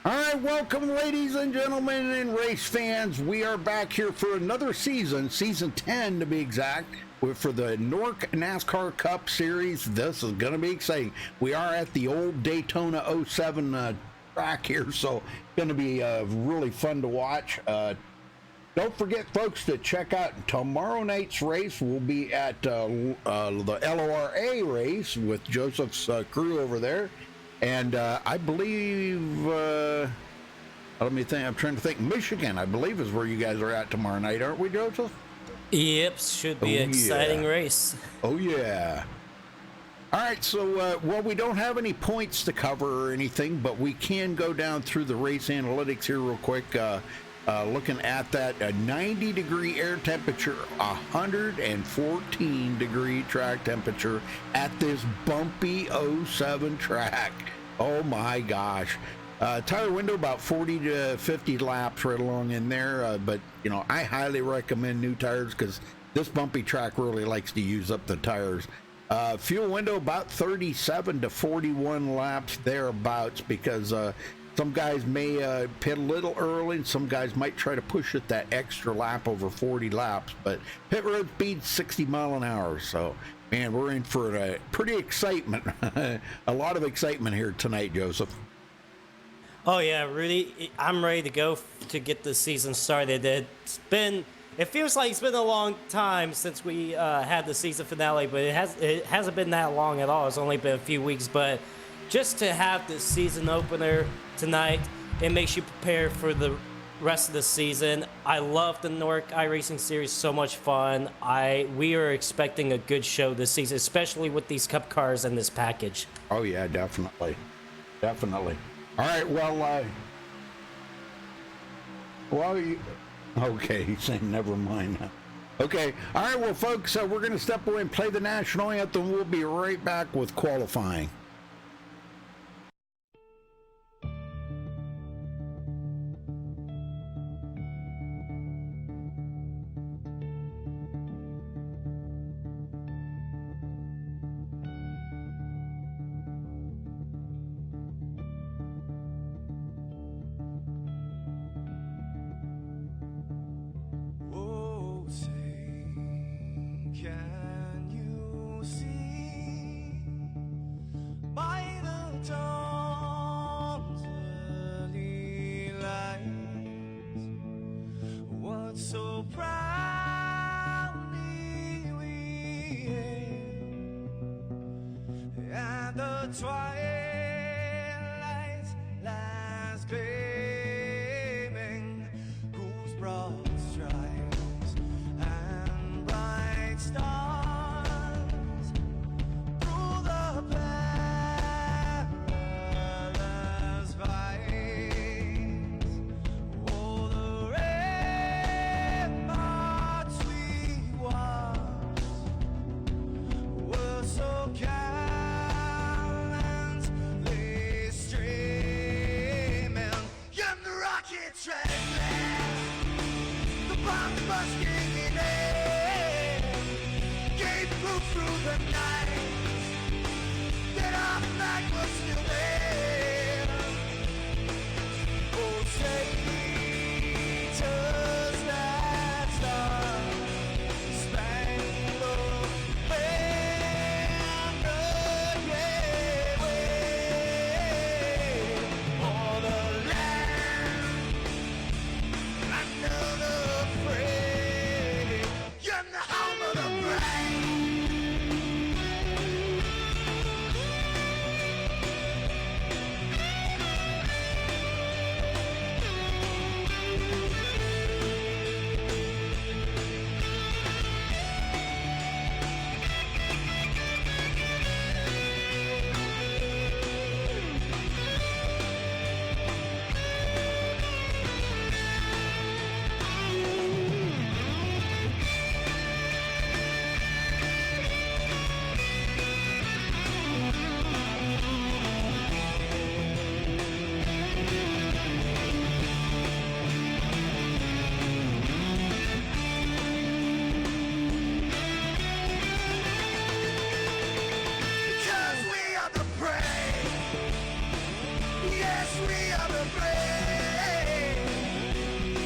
All right, welcome, ladies and gentlemen and race fans. We are back here for another season, season 10 to be exact, for the Nork NASCAR Cup Series. This is going to be exciting. We are at the old Daytona '07 track here, so it's going to be really fun to watch. Don't forget, folks, to check out tomorrow night's race. We'll be at the LORA race with Joseph's crew over there. And I believe, let me think, I'm trying to think, Michigan, I believe, is where you guys are at tomorrow night, aren't we, Joseph? Yep, should be an exciting race. Oh, yeah. All right, so, well, we don't have any points to cover or anything, but we can go down through the race analytics here real quick. Looking at that, a 90-degree air temperature, 114-degree track temperature at this bumpy '07 track. Oh my gosh. Tire window about 40 to 50 laps right along in there, but you know, I highly recommend new tires because this bumpy track really likes to use up the tires. Fuel window about 37 to 41 laps thereabouts, because some guys may pit a little early, and some guys might try to push it that extra lap over 40 laps. But pit road speed 60 mile an hour. So, man, we're in for a pretty excitement, a lot of excitement here tonight, Joseph. Oh yeah, Rudy, I'm ready to go to get the season started. It feels like it's been a long time since we had the season finale, but it hasn't been that long at all. It's only been a few weeks, but just to have the season opener tonight, it makes you prepare for the rest of the season. I love the Nork iRacing Series, so much fun. We are expecting a good show this season, especially with these Cup cars and this package. Oh yeah, definitely. Definitely. All right, okay, he's saying never mind. Okay, all right, well, folks, we're going to step away and play the national anthem. We'll be right back with qualifying. So proudly we hailed at the twilight's last gleaming, whose broad stripes and bright stars through the perilous fight. Through the night, that our flag was still there. Oh, traitors that star-spangled banner, yeah, wave for the land under the fray. You're the home of the brave. Yes, we are the brave.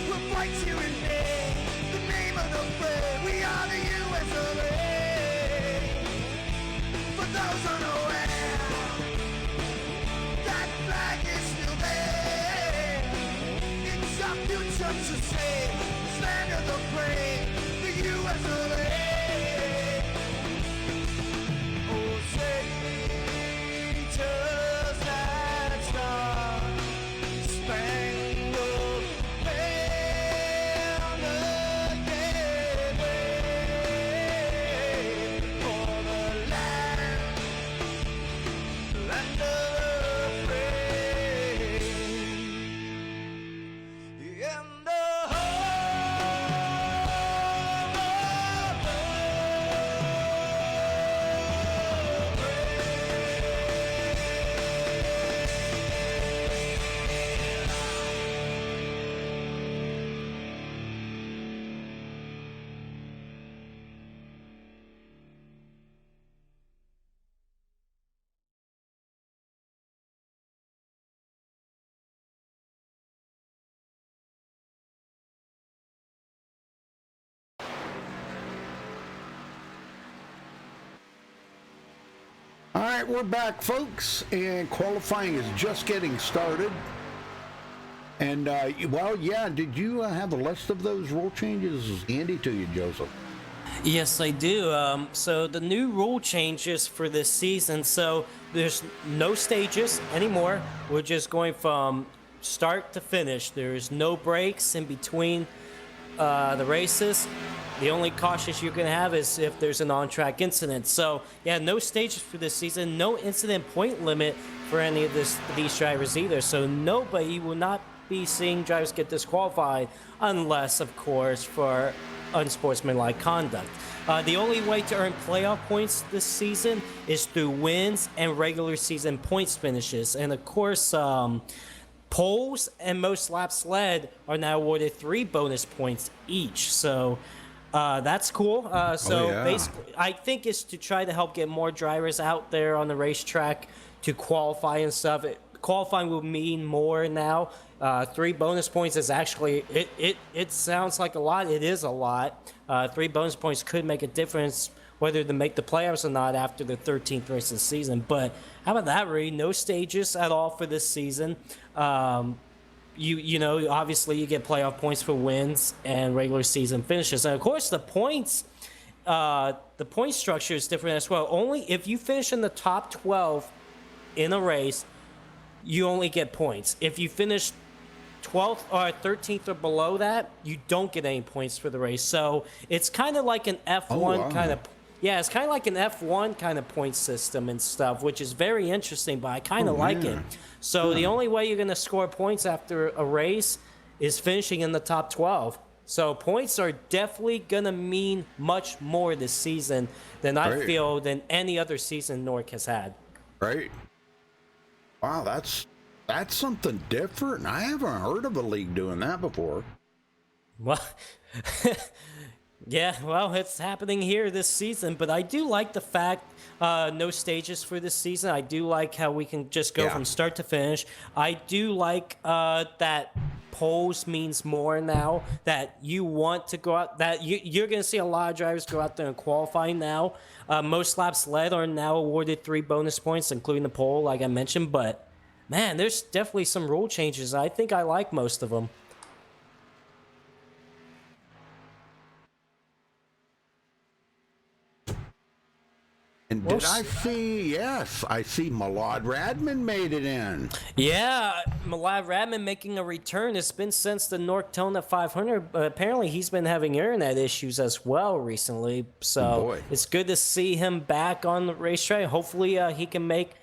We'll fight you in name. The name of the brave. We are the US of A. For those unaware, that flag is still there. It's our future to save. This land of the brave. The US of A. Oh, say, just that star spangled banner, yeah, wave for the land of the brave, and the All right, we're back, folks, and qualifying is just getting started. And, well, yeah, did you have a list of those rule changes handy to you, Joseph? Yes, I do. So the new rule changes for this season. So there's no stages anymore. We're just going from start to finish. There's no breaks in between the races. The only cautions you can have is if there's an on-track incident. So, yeah, no stages for this season. No incident point limit for any of these drivers either. So nobody will not be seeing drivers get disqualified unless, of course, for unsportsmanlike conduct. The only way to earn playoff points this season is through wins and regular season points finishes. And, of course, poles and most laps led are now awarded 3 bonus points each. So that's cool. Basically, I think it's to try to help get more drivers out there on the racetrack to qualify and stuff. Qualifying will mean more now. 3 bonus points is actually, it sounds like a lot. It is a lot. 3 bonus points could make a difference whether to make the playoffs or not after the 13th race of the season. But how about that, Reed? No stages at all for this season. You know, obviously you get playoff points for wins and regular season finishes. And of course the point structure is different as well. Only if you finish in the top 12 in a race, you only get points. If you finish 12th or 13th or below that, you don't get any points for the race. So it's kind of like an F1 kind of. Yeah, it's kind of like an F1 kind of point system and stuff, which is very interesting, but I kind of like it. So the only way you're going to score points after a race is finishing in the top 12. So points are definitely going to mean much more this season than I feel than any other season Nork has had. Right. Wow, that's something different. I haven't heard of a league doing that before. Well, yeah, well, it's happening here this season, but I do like the fact no stages for this season. I do like how we can just go from start to finish. I do like that poles means more now, that you want to go out, that you're going to see a lot of drivers go out there and qualify now. Most laps led are now awarded 3 bonus points, including the pole, like I mentioned, but man, there's definitely some rule changes. I think I like most of them. And did I see, yes, I see Malad Radman made it in. Yeah, Malad Radman making a return. It's been since the Nortona 500, but apparently he's been having internet issues as well recently. So it's good to see him back on the racetrack. Hopefully he can make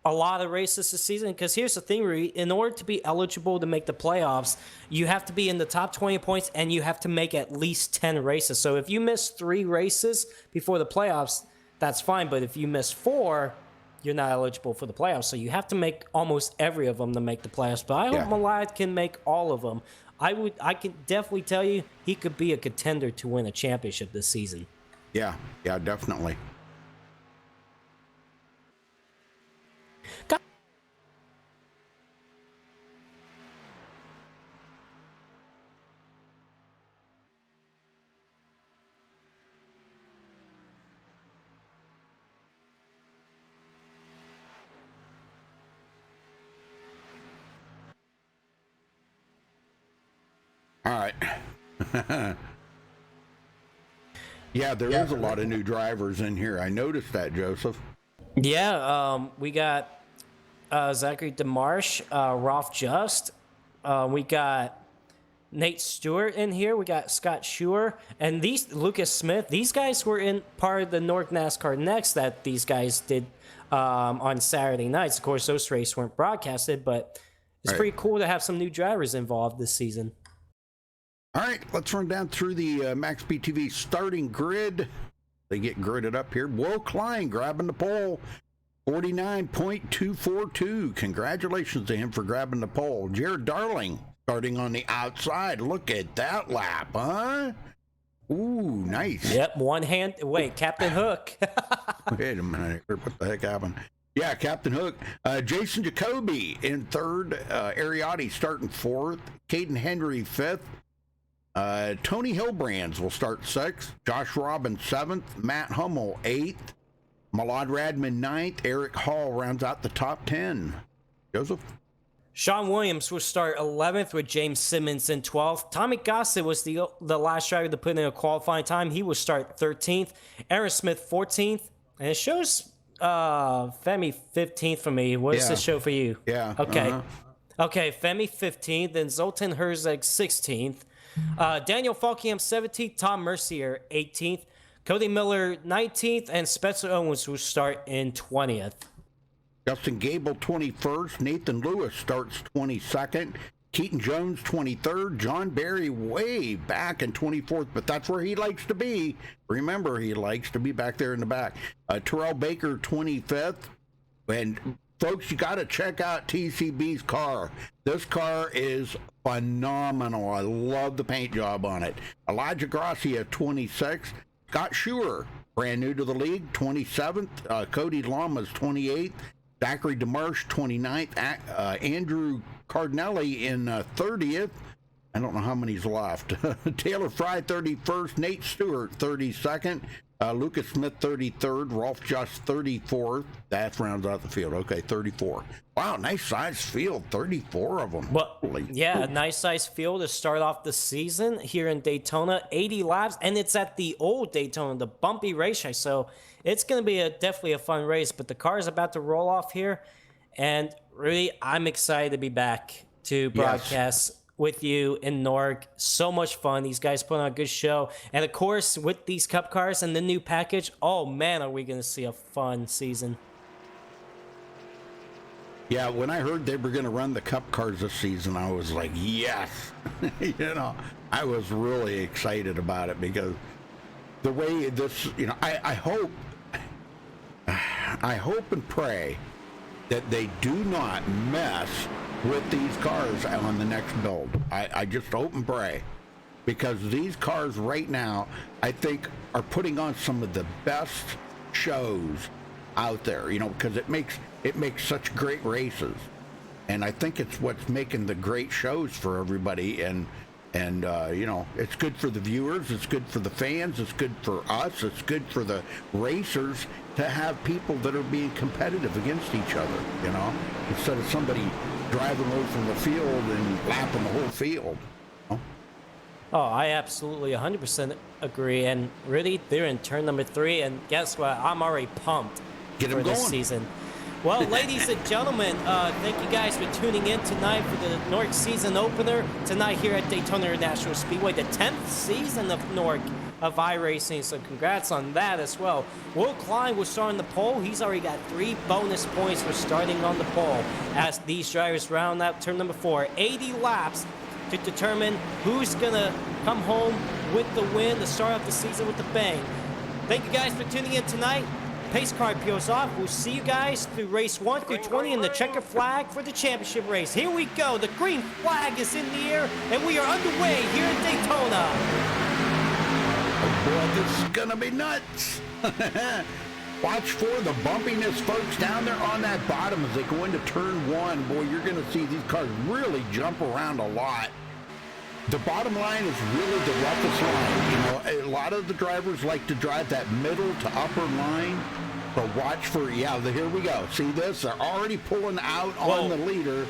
a lot of races this season, because here's the thing, Reed, in order to be eligible to make the playoffs, you have to be in the top 20 points and you have to make at least 10 races. So if you miss 3 races before the playoffs, that's fine, but if you miss 4, you're not eligible for the playoffs. So you have to make almost every of them to make the playoffs. But I hope Malad can make all of them. I can definitely tell you he could be a contender to win a championship this season. Yeah, definitely. All right. Yeah, there is a lot of new drivers in here. I noticed that, Joseph. Yeah, we got Zachary DeMarsh, Rolf Just. We got Nate Stewart in here. We got Scott Schuer. And these Lucas Smith, these guys were in part of the North NASCAR Next that these guys did on Saturday nights. Of course, those races weren't broadcasted, but it's pretty cool to have some new drivers involved this season. All right, let's run down through the MaxSpeedTV starting grid. They get gridded up here. Will Klein grabbing the pole, 49.242. Congratulations to him for grabbing the pole. Jared Darling starting on the outside. Look at that lap, huh? Ooh, nice. Yep, one hand. Wait, Captain Hook. Wait a minute. What the heck happened? Yeah, Captain Hook. Jason Jacoby in third. Ariotti starting fourth. Caden Henry fifth. Tony Hillbrands will start sixth. Josh Robbins seventh. Matt Hummel eighth. Malad Radman ninth. Eric Hall rounds out the top 10. Joseph? Sean Williams will start 11th with James Simmons in 12th. Tommy Gossett was the last driver to put in a qualifying time. He will start 13th. Aaron Smith 14th. And it shows Femi 15th for me. What does this show for you? Yeah. Okay. Okay, Femi 15th. Then Zoltan Herzog 16th. Daniel Falkingham 17th. Tom Mercier 18th. Cody Miller 19th. And Spencer Owens will start in 20th. Justin Gable 21st. Nathan Lewis starts 22nd. Keaton Jones 23rd. John Barry way back in 24th, but that's where he likes to be. Remember, he likes to be back there in the back. Terrell Baker 25th. And folks, you got to check out TCB's car. This car is phenomenal. I love the paint job on it. Elijah Gracia 26th. Scott Schuer, brand new to the league, 27th. Cody Lamas 28th. Zachary DeMarsh 29th. Andrew Cardinelli in 30th. I don't know how many's left. Taylor Fry 31st. Nate Stewart 32nd. Lucas Smith 33rd. Rolf Just 34th. That rounds out the field. Okay, 34. Wow, nice size field. 34 of them. Well, yeah, a nice size field to start off the season here in Daytona. 80 laps, and it's at the old Daytona, the bumpy racetrack. So it's going to be definitely a fun race. But the car is about to roll off here, and really, I'm excited to be back to broadcast with you in Norg. So much fun. These guys put on a good show. And of course, with these Cup cars and the new package, oh man, are we going to see a fun season. Yeah, when I heard they were going to run the Cup cars this season, I was like, yes. You know, I was really excited about it because the way this, you know, I hope and pray that they do not mess with these cars on the next build. I just hope and pray, because these cars right now, I think, are putting on some of the best shows out there, you know, because it makes such great races. And I think it's what's making the great shows for everybody. And you know, it's good for the viewers, it's good for the fans, it's good for us, it's good for the racers to have people that are being competitive against each other, you know, instead of somebody driving away from the field and lapping the whole field. You know? Oh, I absolutely 100% agree. And really, they're in turn number 3. And guess what? I'm already pumped for this season. Well, ladies and gentlemen, thank you guys for tuning in tonight for the Norg season opener tonight here at Daytona International Speedway, the 10th season of Norg of iRacing, so congrats on that as well. Will Klein will start on the pole. He's already got 3 bonus points for starting on the pole as these drivers round out turn number 4. 80 laps to determine who's going to come home with the win to start off the season with a bang. Thank you guys for tuning in tonight. Pace car peels off. We'll see you guys through race 1 through 20 in the checker flag for the championship race. Here we go. The green flag is in the air, and we are underway here in Daytona. Oh boy, this is gonna be nuts. Watch for the bumpiness, folks, down there on that bottom as they go into turn 1. Boy, you're gonna see these cars really jump around a lot. The bottom line is really the roughest line. You know, a lot of the drivers like to drive that middle to upper line, but watch for, here we go. See this? They're already pulling out on the leader.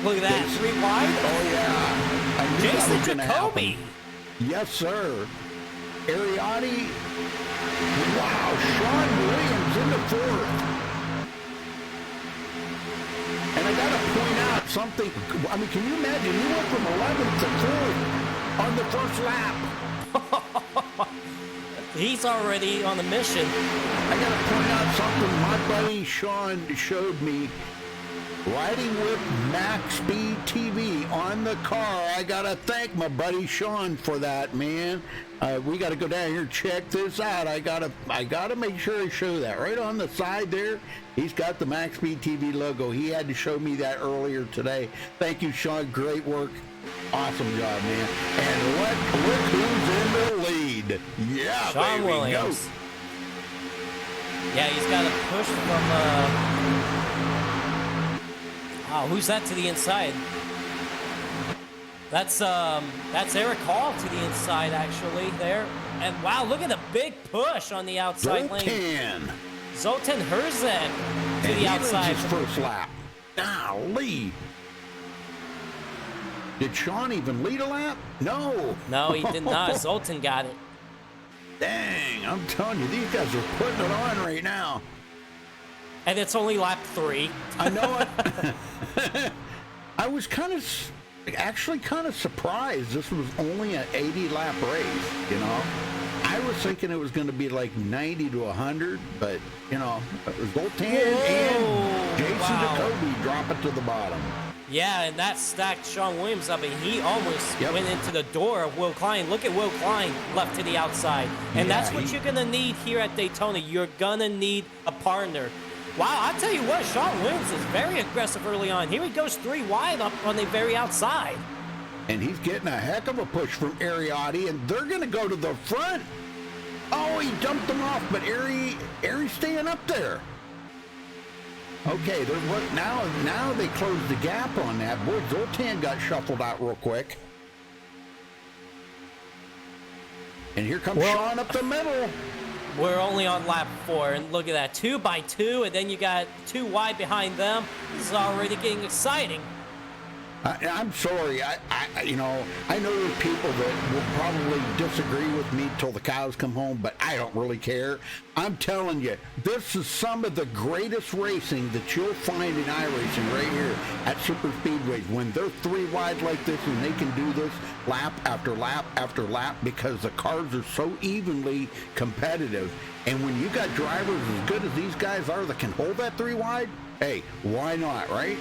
Look at that, Jason- 3 wide. Oh, yeah. I knew that Jason was gonna Jacoby. happen. Yes, sir. Ariotti. Wow, Sean Williams in the 4th. And I got to point out something. I mean, can you imagine? He went from 11th to 4th on the first lap. He's already on the mission. I got to point out something my buddy Sean showed me. Riding with MaxSpeedTV on the car. I got to thank my buddy Sean for that, man. We got to go down here and check this out. I gotta make sure I show that. Right on the side there, he's got the MaxSpeedTV logo. He had to show me that earlier today. Thank you, Sean. Great work. Awesome job, man. And look who's in the lead. Yeah, Sean baby, Williams. go. Yeah, he's got a push from, oh, who's that to the inside? That's Eric Hall to the inside, actually, there. And wow, look at the big push on the outside lane. Zoltan Herzeg to the outside. His first lap. Golly. Did Sean even lead a lap? No. No, he did not. Zoltan got it. Dang, I'm telling you, these guys are putting it on right now. And it's only lap 3. I know it. I was actually kind of surprised this was only an 80-lap race, you know. I was thinking it was going to be like 90 to 100, but, you know, Zoltan and Jason Jacoby drop it to the bottom. Yeah, and that stacked Sean Williams up, and he almost went into the door of Will Klein. Look at Will Klein left to the outside. And that's what you're going to need here at Daytona. You're going to need a partner. Wow, I'll tell you what, Sean Williams is very aggressive early on. Here he goes 3 wide up on the very outside. And he's getting a heck of a push from Ariotti, and they're going to go to the front. Oh, he dumped them off, but Ari's staying up there. Okay, now they closed the gap on that. Boy, Zoltan got shuffled out real quick. And here comes Sean up the middle. We're only on lap 4, and look at that, 2 by 2, and then you got 2 wide behind them. This is already getting exciting. I'm sorry. I know there's people that will probably disagree with me till the cows come home, but I don't really care. I'm telling you, this is some of the greatest racing that you'll find in iRacing right here at super speedways. When they're 3 wide like this and they can do this lap after lap after lap because the cars are so evenly competitive. And when you got drivers as good as these guys are that can hold that 3 wide, hey, why not, right?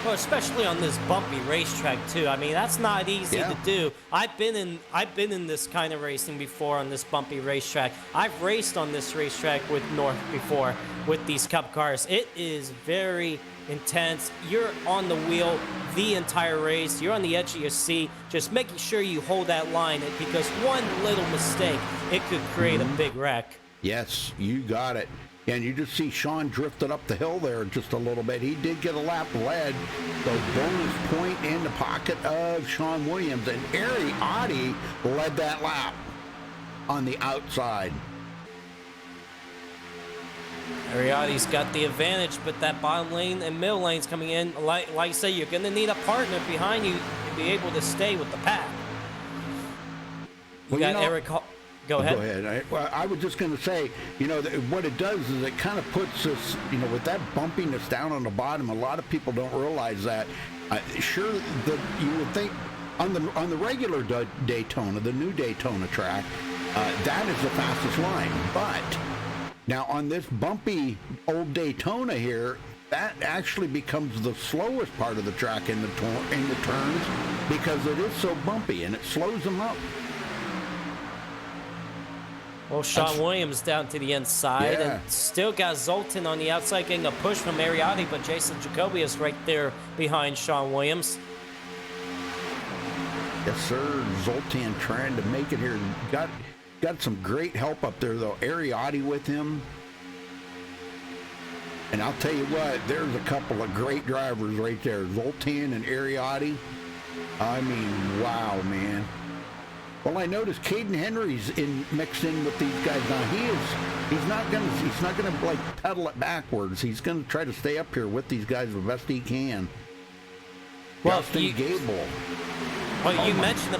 Well, especially on this bumpy racetrack too. I mean, that's not easy to do. I've been in this kind of racing before on this bumpy racetrack. I've raced on this racetrack with North before with these Cup cars. It is very intense. You're on the wheel the entire race. You're on the edge of your seat, just making sure you hold that line because one little mistake, it could create a big wreck. Yes, you got it. And you just see Sean drifted up the hill there just a little bit. He did get a lap led. The bonus point in the pocket of Sean Williams. And Ariotti led that lap on the outside. Ariotti's got the advantage, but that bottom lane and middle lane's coming in. Like I say, you're going to need a partner behind you to be able to stay with the pack. You got Eric Hall. Go ahead. Go ahead. I was just going to say, what it does is it kind of puts us, with that bumpiness down on the bottom. A lot of people don't realize that. You would think on the regular Daytona, the new Daytona track, that is the fastest line. But now on this bumpy old Daytona here, that actually becomes the slowest part of the track in the turns because it is so bumpy and it slows them up. Well, Sean Williams down to the inside and still got Zoltan on the outside getting a push from Ariotti, but Jason Jacoby is right there behind Sean Williams. Yes, sir. Zoltan trying to make it here. Got some great help up there, though. Ariotti with him. And I'll tell you what, there's a couple of great drivers right there. Zoltan and Ariotti. I mean, wow, man. Well, I noticed Caden Henry's mixed in with these guys now. He's not gonna like pedal it backwards. He's gonna try to stay up here with these guys the best he can. Well, Justin Gable. Well, you mentioned,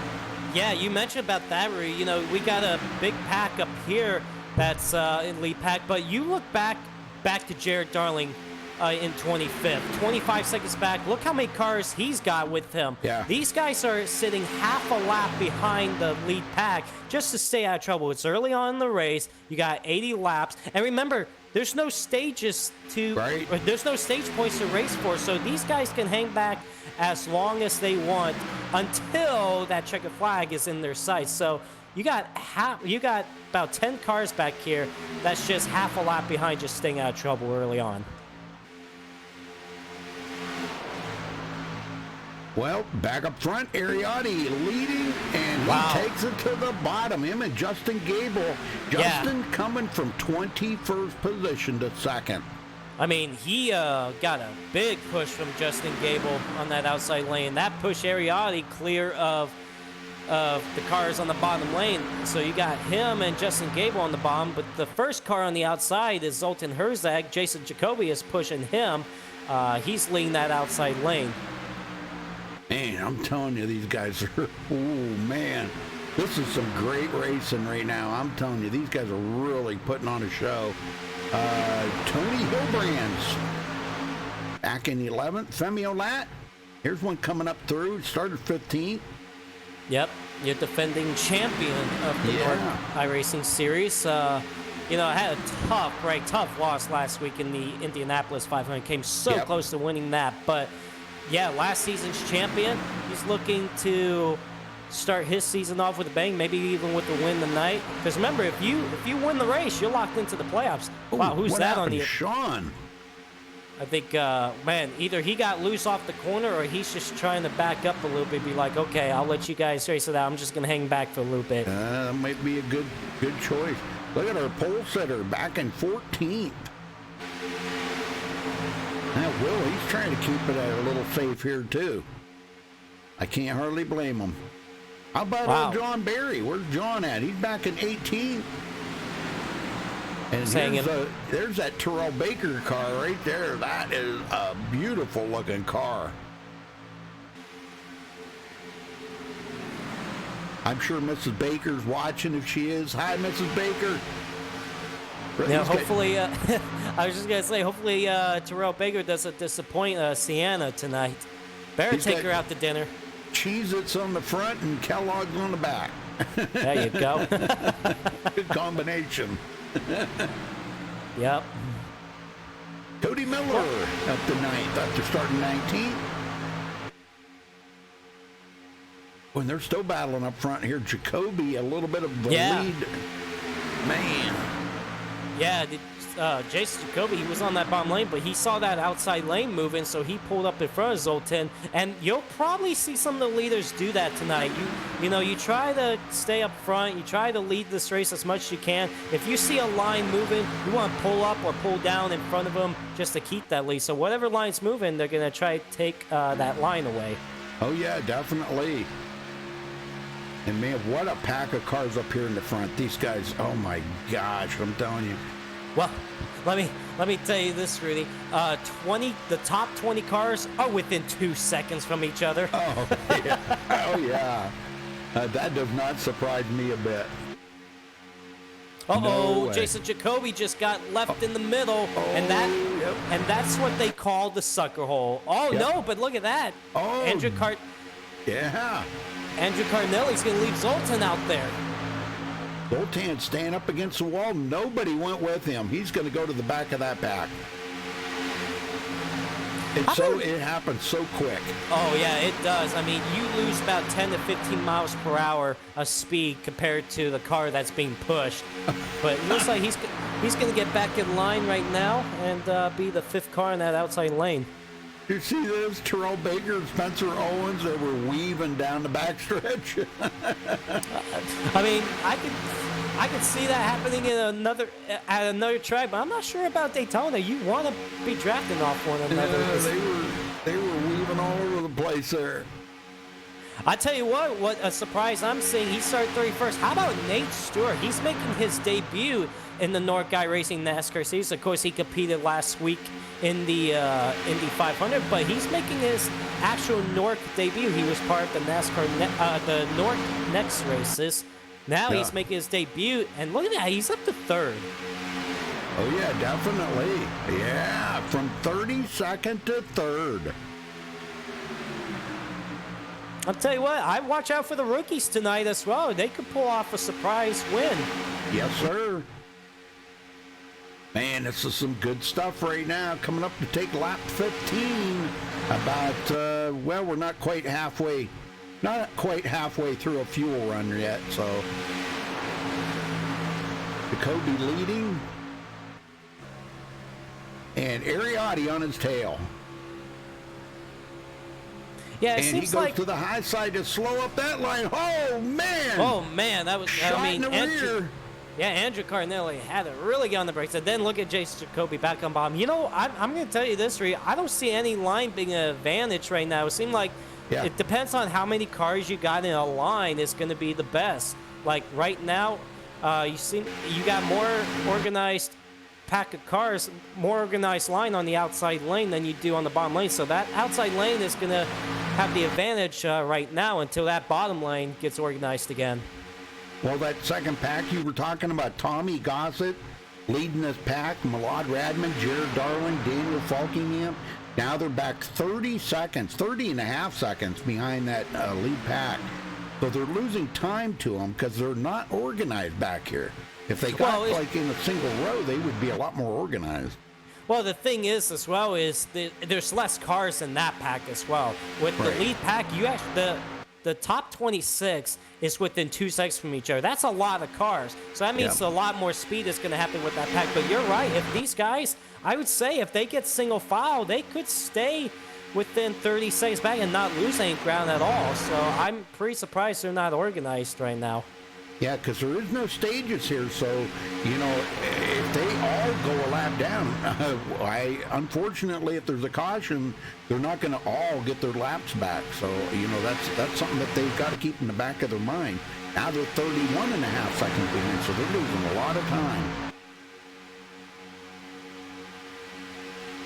you mentioned about that, Rudy. You know, we got a big pack up here that's in lead pack, but you look back to Jared Darling in 25th, 25 seconds back. Look how many cars he's got with him. Yeah. These guys are sitting half a lap behind the lead pack just to stay out of trouble. It's early on in the race. You got 80 laps, and remember, there's no stages there's no stage points to race for, so these guys can hang back as long as they want until that checkered flag is in their sights. So you got about 10 cars back here that's just half a lap behind, just staying out of trouble early on. Well, back up front, Ariotti leading, and he takes it to the bottom. Him and Justin Gable. Justin coming from 21st position to second. I mean, he got a big push from Justin Gable on that outside lane. That pushed Ariotti clear of the cars on the bottom lane. So you got him and Justin Gable on the bottom, but the first car on the outside is Zoltan Herzog. Jason Jacoby is pushing him. He's leading that outside lane. Man, I'm telling you, these guys are, oh man, this is some great racing right now. I'm telling you, these guys are really putting on a show. Tony Hillbrands back in 11th. Femi Olat, here's one coming up through. Started 15th. Yep, you're defending champion of the North iRacing Series. You know, I had a tough loss last week in the Indianapolis 500. Came so close to winning that, but yeah, last season's champion. He's looking to start his season off with a bang, maybe even with the win tonight. Because remember, if you win the race, you're locked into the playoffs. Ooh, wow, who's that on the? Sean. I think, man, either he got loose off the corner or he's just trying to back up a little bit. Be like, okay, I'll let you guys race it out. I'm just gonna hang back for a little bit. That might be a good choice. Look at our pole setter back in 14th. Now, Will, he's trying to keep it a little safe here, too. I can't hardly blame him. How about old John Barry? Where's John at? He's back in 18th. And there's that Terrell Baker car right there. That is a beautiful looking car. I'm sure Mrs. Baker's watching if she is. Hi, Mrs. Baker. Yeah, hopefully, I was just going to say, hopefully Terrell Baker doesn't disappoint Sienna tonight. Better take her out to dinner. Cheez-Its on the front and Kellogg's on the back. There you go. Good combination. Yep. Cody Miller up to 9th after starting 19th. When they're still battling up front here, Jacoby a little bit of the lead. Man. Yeah, Jason Jacoby, he was on that bottom lane, but he saw that outside lane moving, so he pulled up in front of Zoltan. And you'll probably see some of the leaders do that tonight. You know, you try to stay up front, you try to lead this race as much as you can. If you see a line moving, you want to pull up or pull down in front of them just to keep that lead. So whatever line's moving, they're going to try to take that line away. Oh, yeah, definitely. And man, what a pack of cars up here in the front. These guys, oh my gosh, I'm telling you. Well, let me tell you this, Rudy. The top 20 cars are within 2 seconds from each other. Oh yeah, oh yeah. That does not surprise me a bit. No Jason Jacoby just got left in the middle, and that's what they call the sucker hole. Oh no, but look at that. Oh, Andrew Cardinelli's going to leave Zoltan out there. Zoltan staying up against the wall. Nobody went with him. He's going to go to the back of that pack. It happens so quick. Oh, yeah, it does. I mean, you lose about 10 to 15 miles per hour of speed compared to the car that's being pushed. But it looks like he's going to get back in line right now and be the 5th car in that outside lane. You see this? Terrell Baker and Spencer Owens, they were weaving down the backstretch. I mean, I could see that happening at another track, but I'm not sure about Daytona. You want to be drafting off one another. Yeah, they were weaving all over the place there. I tell you what a surprise I'm seeing. He started 31st. How about Nate Stewart? He's making his debut in the North Guy Racing NASCAR series. Of course, he competed last week in the Indy 500, but he's making his actual North debut. He was part of the NASCAR, the North Next races. Now he's making his debut, and look at that, he's up to 3rd. Oh, yeah, definitely. Yeah, from 32nd to 3rd. I'll tell you what, I watch out for the rookies tonight as well. They could pull off a surprise win. Yes, sir. Man, this is some good stuff right now. Coming up to take lap 15. About, well, we're not quite halfway through a fuel run yet, so. Jacoby leading. And Ariotti on his tail. Yeah, it and seems he goes like to the high side to slow up that line. Oh, man. Oh, man, that was, Shot in the rear. Yeah, Andrew Cardinelli had to really get on the brakes. And then look at Jason Jacoby back on bottom. You know, I'm going to tell you this, Ree. I don't see any line being an advantage right now. It seems like it depends on how many cars you got in a line is going to be the best. Like right now, you got more organized pack of cars, more organized line on the outside lane than you do on the bottom lane. So that outside lane is going to have the advantage right now until that bottom lane gets organized again. Well, that second pack you were talking about, Tommy Gossett leading this pack, Malad Radman, Jared Darling, Daniel Falkingham. Now they're back 30 and a half seconds behind that lead pack. So they're losing time to them because they're not organized back here. If they got like in a single row, they would be a lot more organized. Well, the thing is, as well, is there's less cars in that pack as well. With the lead pack, you actually the top 26 is within 2 seconds from each other. That's a lot of cars. So that means a lot more speed is going to happen with that pack. But you're right. If these guys, I would say, if they get single file, they could stay within 30 seconds back and not lose any ground at all. So I'm pretty surprised they're not organized right now. Yeah, because there is no stages here, so, you know, if they all go a lap down, unfortunately, if there's a caution, they're not going to all get their laps back. So, you know, that's something that they've got to keep in the back of their mind. Now they're 31 and a half seconds behind, so they're losing a lot of time.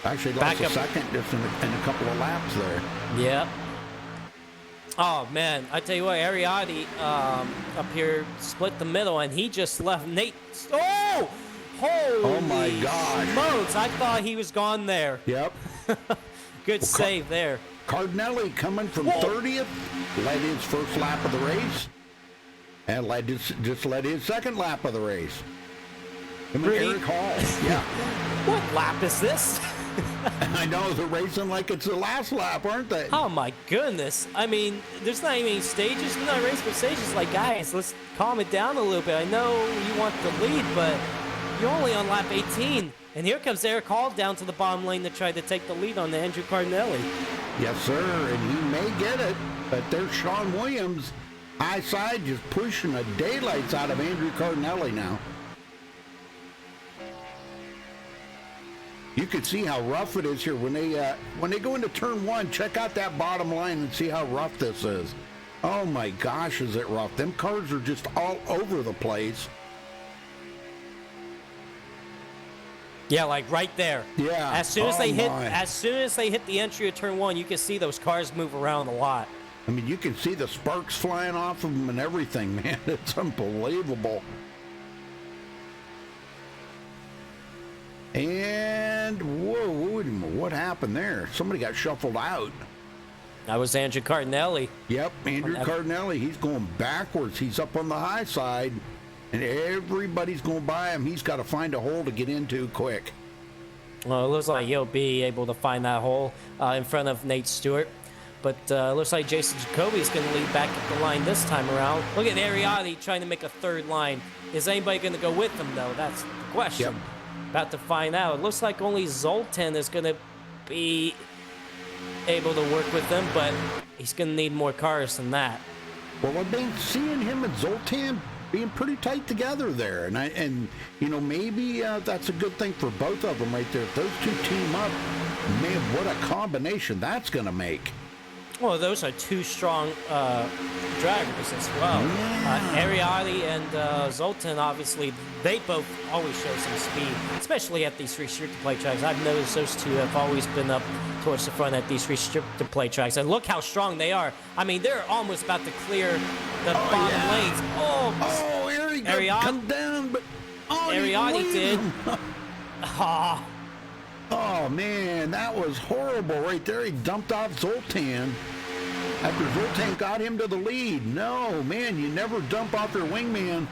Actually lost a second just in a couple of laps there. Yeah. Oh, man, I tell you what, Ariotti up here split the middle, and he just left Nate. Oh! Holy my gosh. smokes, I thought he was gone there. Yep. Good save there. Cardinelli coming from 30th, led his first lap of the race, and just led his second lap of the race. Eric Hall. Yeah. What lap is this? I know, they're racing like it's the last lap, aren't they? Oh, my goodness. I mean, there's not even any stages. They're not racing for stages. Like, guys, let's calm it down a little bit. I know you want the lead, but you're only on lap 18. And here comes Eric Hall down to the bottom lane to try to take the lead on Andrew Cardinelli. Yes, sir, and he may get it, but there's Sean Williams, high side, just pushing the daylights out of Andrew Cardinelli now. You can see how rough it is here when they go into turn one. Check out that bottom line and see how rough this is. Oh my gosh, is it rough? Them cars are just all over the place. Yeah, like right there. Yeah. As soon as they hit the entry of turn one, you can see those cars move around a lot. I mean, you can see the sparks flying off of them and everything, man. It's unbelievable. And, whoa, what happened there? Somebody got shuffled out. That was Andrew Cardinelli. Yep, Andrew Cardinelli. He's going backwards. He's up on the high side, and everybody's going by him. He's got to find a hole to get into quick. Well, it looks like he'll be able to find that hole in front of Nate Stewart. But it looks like Jason Jacoby is going to lead back up the line this time around. Look at Ariotti trying to make a third line. Is anybody going to go with him, though? That's the question. Yep. About to find out. It looks like only Zoltan is going to be able to work with them, but he's going to need more cars than that. Well, I've been seeing him and Zoltan being pretty tight together there, and you know, maybe that's a good thing for both of them right there. If those two team up, man, what a combination that's going to make. Well, those are two strong drivers as well. Ariadne and Zoltan, obviously, they both always show some speed, especially at these restricted play tracks. I've noticed those two have always been up towards the front at these restricted play tracks. And look how strong they are. I mean, they're almost about to clear the bottom lanes. Oh, Ariadne come down, but Ariadne did. Oh, man, that was horrible right there. He dumped off Zoltan after Zoltan got him to the lead. No, man, you never dump off your wingman.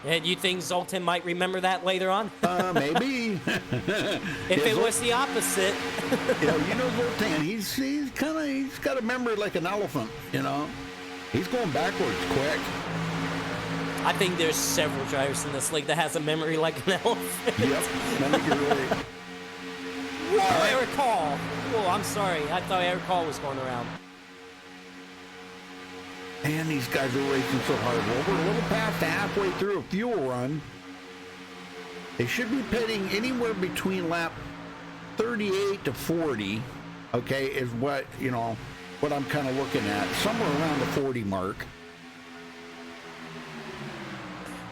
And you think Zoltan might remember that later on? Maybe. If it was the opposite. You know Zoltan, he's got a memory like an elephant, you know. He's going backwards quick. I think there's several drivers in this league that has a memory like an elephant. Yep, I think you're right. Whoa, Eric Hall. Oh, I'm sorry. I thought Eric Hall was going around. Man, these guys are racing so hard. Well, we're a little past halfway through a fuel run. They should be pitting anywhere between lap 38 to 40, okay, is what I'm kind of looking at. Somewhere around the 40 mark.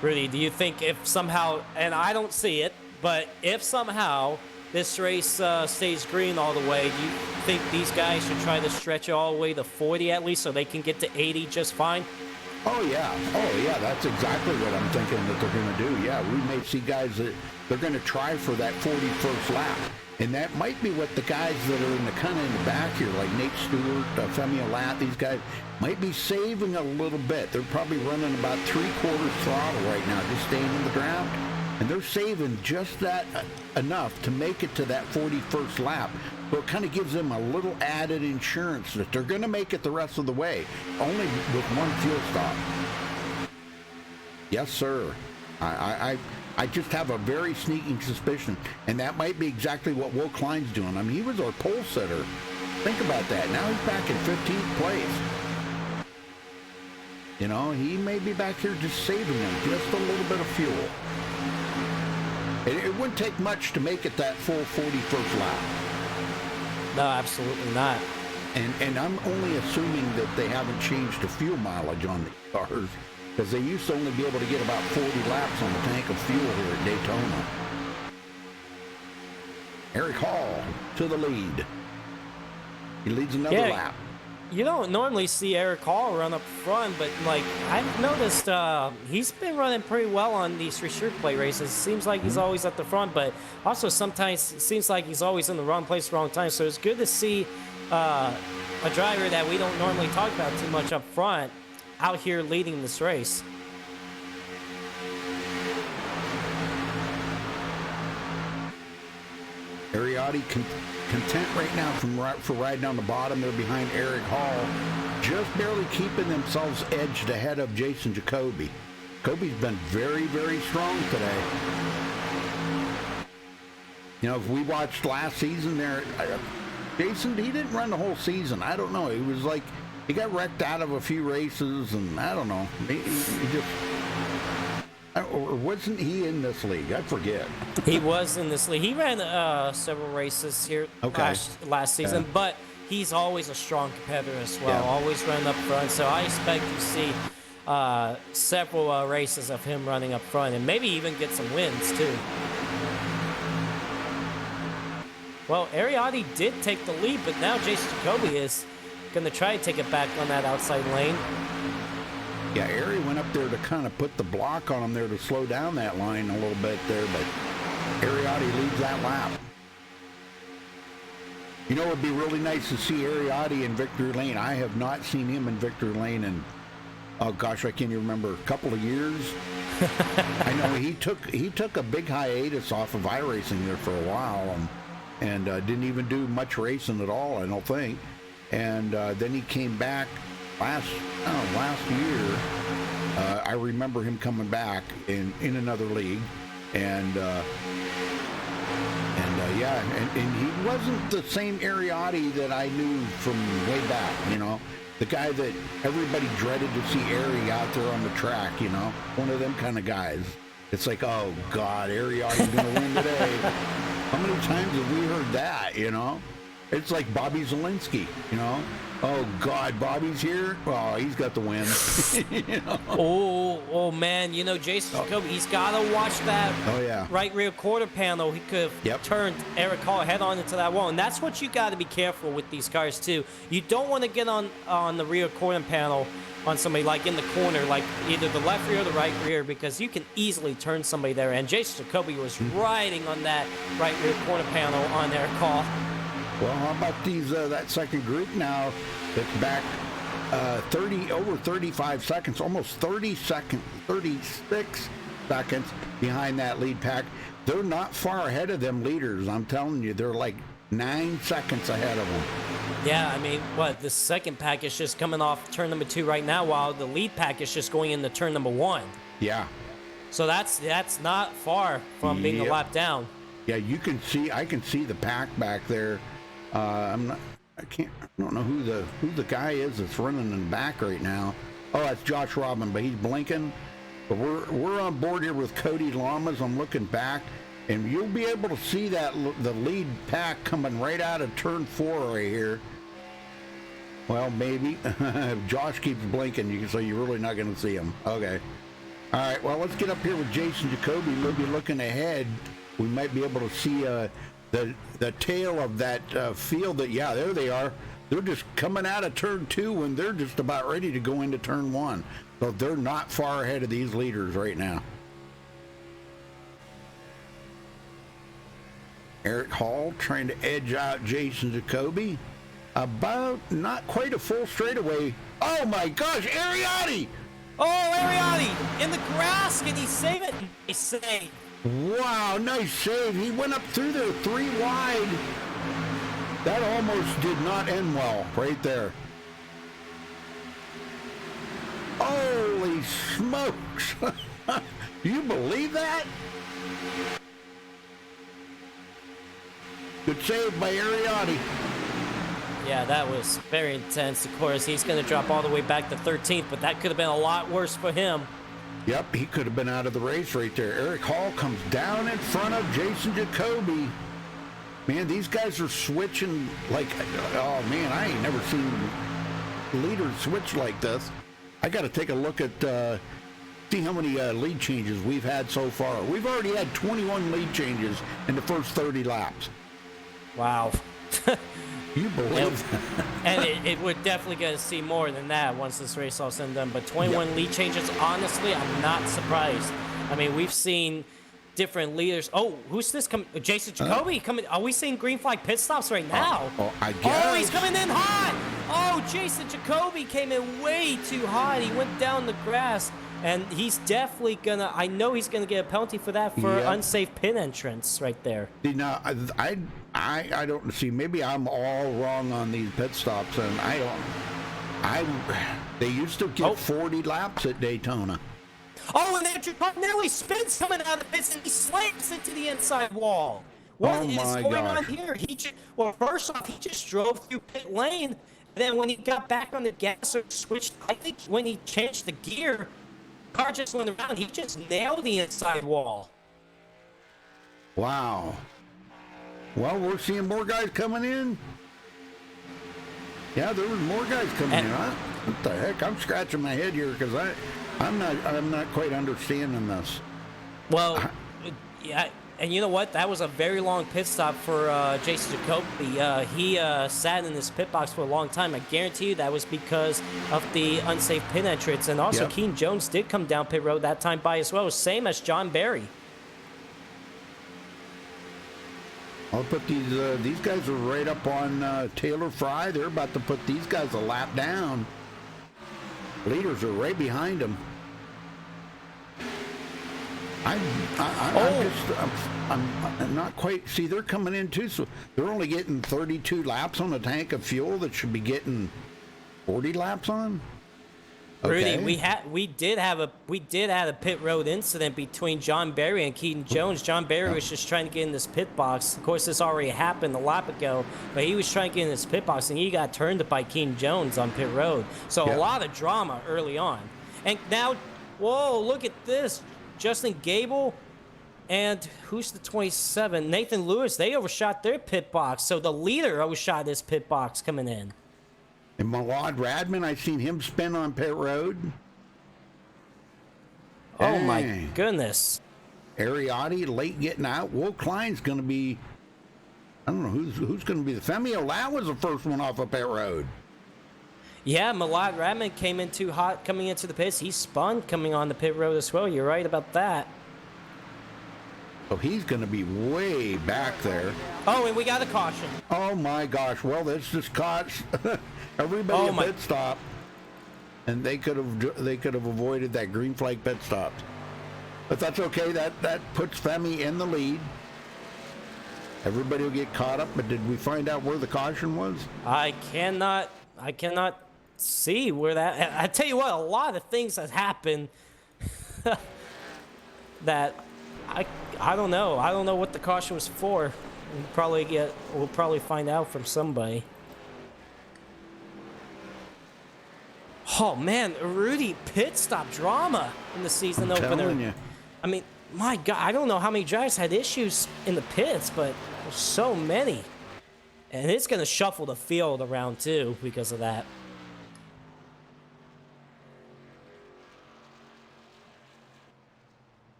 Rudy, do you think if somehow, and I don't see it, but if somehow this race stays green all the way, do you think these guys should try to stretch it all the way to 40 at least so they can get to 80 just fine? Oh yeah, that's exactly what I'm thinking that they're going to do. Yeah, we may see guys that they're going to try for that 41st lap. And that might be what the guys that are in the kind of in the back here, like Nate Stewart, Femi Alat, these guys might be saving a little bit. They're probably running about 3/4 throttle right now, just staying in the ground. And they're saving just that enough to make it to that 41st lap. So it kind of gives them a little added insurance that they're going to make it the rest of the way, only with one fuel stop. Yes, sir. I just have a very sneaking suspicion, and that might be exactly what Will Klein's doing. I mean, he was our pole sitter. Think about that. Now he's back in 15th place. You know, he may be back here just saving them just a little bit of fuel. It wouldn't take much to make it that full 41st lap. No, absolutely not. And I'm only assuming that they haven't changed the fuel mileage on the cars, because they used to only be able to get about 40 laps on the tank of fuel here at Daytona. Eric Hall to the lead. He leads another lap. You don't normally see Eric Hall run up front, but like I've noticed he's been running pretty well on these restricted play races. Seems like he's always at the front, but also sometimes it seems like he's always in the wrong place, wrong time. So it's good to see a driver that we don't normally talk about too much up front out here leading this race. Ariadne content right now for riding on the bottom. They're behind Eric Hall, just barely keeping themselves edged ahead of Jason Jacoby. Jacoby's been very, very strong today. You know, if we watched last season there, Jason, he didn't run the whole season. I don't know. He was like, he got wrecked out of a few races, and I don't know. He just... Or wasn't he in this league? I forget. He was in this league. He ran several races here last season, but he's always a strong competitor as well. Always running up front. So I expect to see several races of him running up front and maybe even get some wins too. Well, Ariadne did take the lead, but now Jason Jacoby is going to try to take it back on that outside lane. Yeah, Ari went up there to kind of put the block on him there to slow down that line a little bit there, but Ariadne leads that lap. You know, it would be really nice to see Ariadne in victory lane. I have not seen him in victory lane in, oh gosh, I can't even remember, a couple of years. I know he took a big hiatus off of iRacing there for a while and didn't even do much racing at all, I don't think. And then he came back last year. I remember him coming back in another league, and he wasn't the same Ariadne that I knew from way back. You know, the guy that everybody dreaded to see Ari out there on the track. You know, one of them kind of guys. It's like, oh God, Ariadne's gonna win today. How many times have we heard that? You know. It's like Bobby Zelensky, you know. Oh God, Bobby's here. Oh, he's got the win. You know? Oh man, you know, Jason Jacoby, he's got to watch that right rear quarter panel. He could have turned Eric Hall head on into that wall, and that's what you got to be careful with these cars too. You don't want to get on the rear quarter panel on somebody like in the corner, like either the left rear or the right rear, because you can easily turn somebody there. And Jason Jacoby was riding on that right rear corner panel on Eric Hall. Well, how about these that second group now? It's back over 35 seconds, almost 36 seconds behind that lead pack. They're not far ahead of them leaders. I'm telling you, they're like 9 seconds ahead of them. Yeah, I mean, the second pack is just coming off turn number 2 right now, while the lead pack is just going into turn number 1. Yeah. So that's not far from being a lap down. Yeah, I can see the pack back there. I don't know who the guy is that's running in the back right now. Oh, that's Josh Robin, but he's blinking. But we're on board here with Cody Lamas. I'm looking back, and you'll be able to see that the lead pack coming right out of turn 4 right here. Well, maybe. Josh keeps blinking, so you're really not going to see him. Okay. All right, well, let's get up here with Jason Jacoby. Maybe looking ahead, we might be able to see the tail of that field. There they are. They're just coming out of turn 2 and they're just about ready to go into turn 1. So they're not far ahead of these leaders right now. Eric Hall trying to edge out Jason Jacoby. About not quite a full straightaway. Oh my gosh, Ariati! Oh, Ariati in the grass. Can he save it? He saved. Wow, nice save. He went up through there 3 wide. That almost did not end well right there. Holy smokes. Do you believe that? Good save by Ariati. Yeah, that was very intense. Of course, he's going to drop all the way back to 13th, but that could have been a lot worse for him. Yep, he could have been out of the race right there. Eric Hall comes down in front of Jason Jacoby. Man, these guys are switching like, oh man, I ain't never seen leaders switch like this. I got to take a look at, see how many lead changes we've had so far. We've already had 21 lead changes in the first 30 laps. Wow. You believe that? And we're definitely going to see more than that once this race all said and done. But 21 lead changes, honestly, I'm not surprised. I mean, we've seen different leaders. Oh, who's this coming? Jason Jacoby coming. Are we seeing green flag pit stops right now? I guess. Oh, he's coming in hot. Oh, Jason Jacoby came in way too hot. He went down the grass. And he's definitely gonna. I know he's gonna get a penalty for that for unsafe pit entrance right there. See, now I don't see. Maybe I'm all wrong on these pit stops, and they used to get 40 laps at Daytona. Oh, and then nearly spins coming out of the pits, and he slams into the inside wall. What is going on here? First off, he just drove through pit lane. And then when he got back on the gas or switched, I think when he changed the gear. Car just went around. He just nailed the inside wall. Wow. Well, we're seeing more guys coming in. Yeah, there was more guys coming in. Huh? What the heck? I'm scratching my head here because I'm not quite understanding this. Well, yeah, and you know what? That was a very long pit stop for Jason Jacoby. He sat in this pit box for a long time. I guarantee you that was because of the unsafe pit entrance. And also, Keaton Jones did come down pit road that time by as well, same as John Barry. I'll put these guys are right up on Taylor Fry. They're about to put these guys a lap down. Leaders are right behind them. I'm not quite. See, they're coming in too, so they're only getting 32 laps on a tank of fuel that should be getting 40 laps on. Okay. Rudy, we did have a pit road incident between John Barry and Keaton Jones. John Barry was just trying to get in this pit box. Of course, this already happened a lap ago, but he was trying to get in this pit box, and he got turned by Keaton Jones on pit road. So a lot of drama early on. And now, whoa, look at this. Justin Gable And who's the 27? Nathan Lewis. They overshot their pit box. So the leader overshot his pit box coming in. And Malad Radman, I seen him spin on pit road. Oh my Dang. goodness. Ariotti late getting out. Will Klein's going to be, I don't know who's going to be the Femi Olau was the first one off of pit road. Yeah, Malad Radman came in too hot coming into the pits. He spun coming on the pit road as well. You're right about that. So he's going to be way back there. Oh, and we got a caution. Oh my gosh! Well, this just caught everybody a pit stop, and they could have avoided that green flag pit stop. But that's okay. That puts Femi in the lead. Everybody will get caught up. But did we find out where the caution was? I cannot see where that. I tell you what, a lot of things have happened that I don't know. I don't know what the caution was for. We'll probably find out from somebody. Oh man, Rudy pit stop drama in the season I'm opener. telling you. I mean, my God, I don't know how many drivers had issues in the pits, but there's so many. And it's going to shuffle the field around too because of that.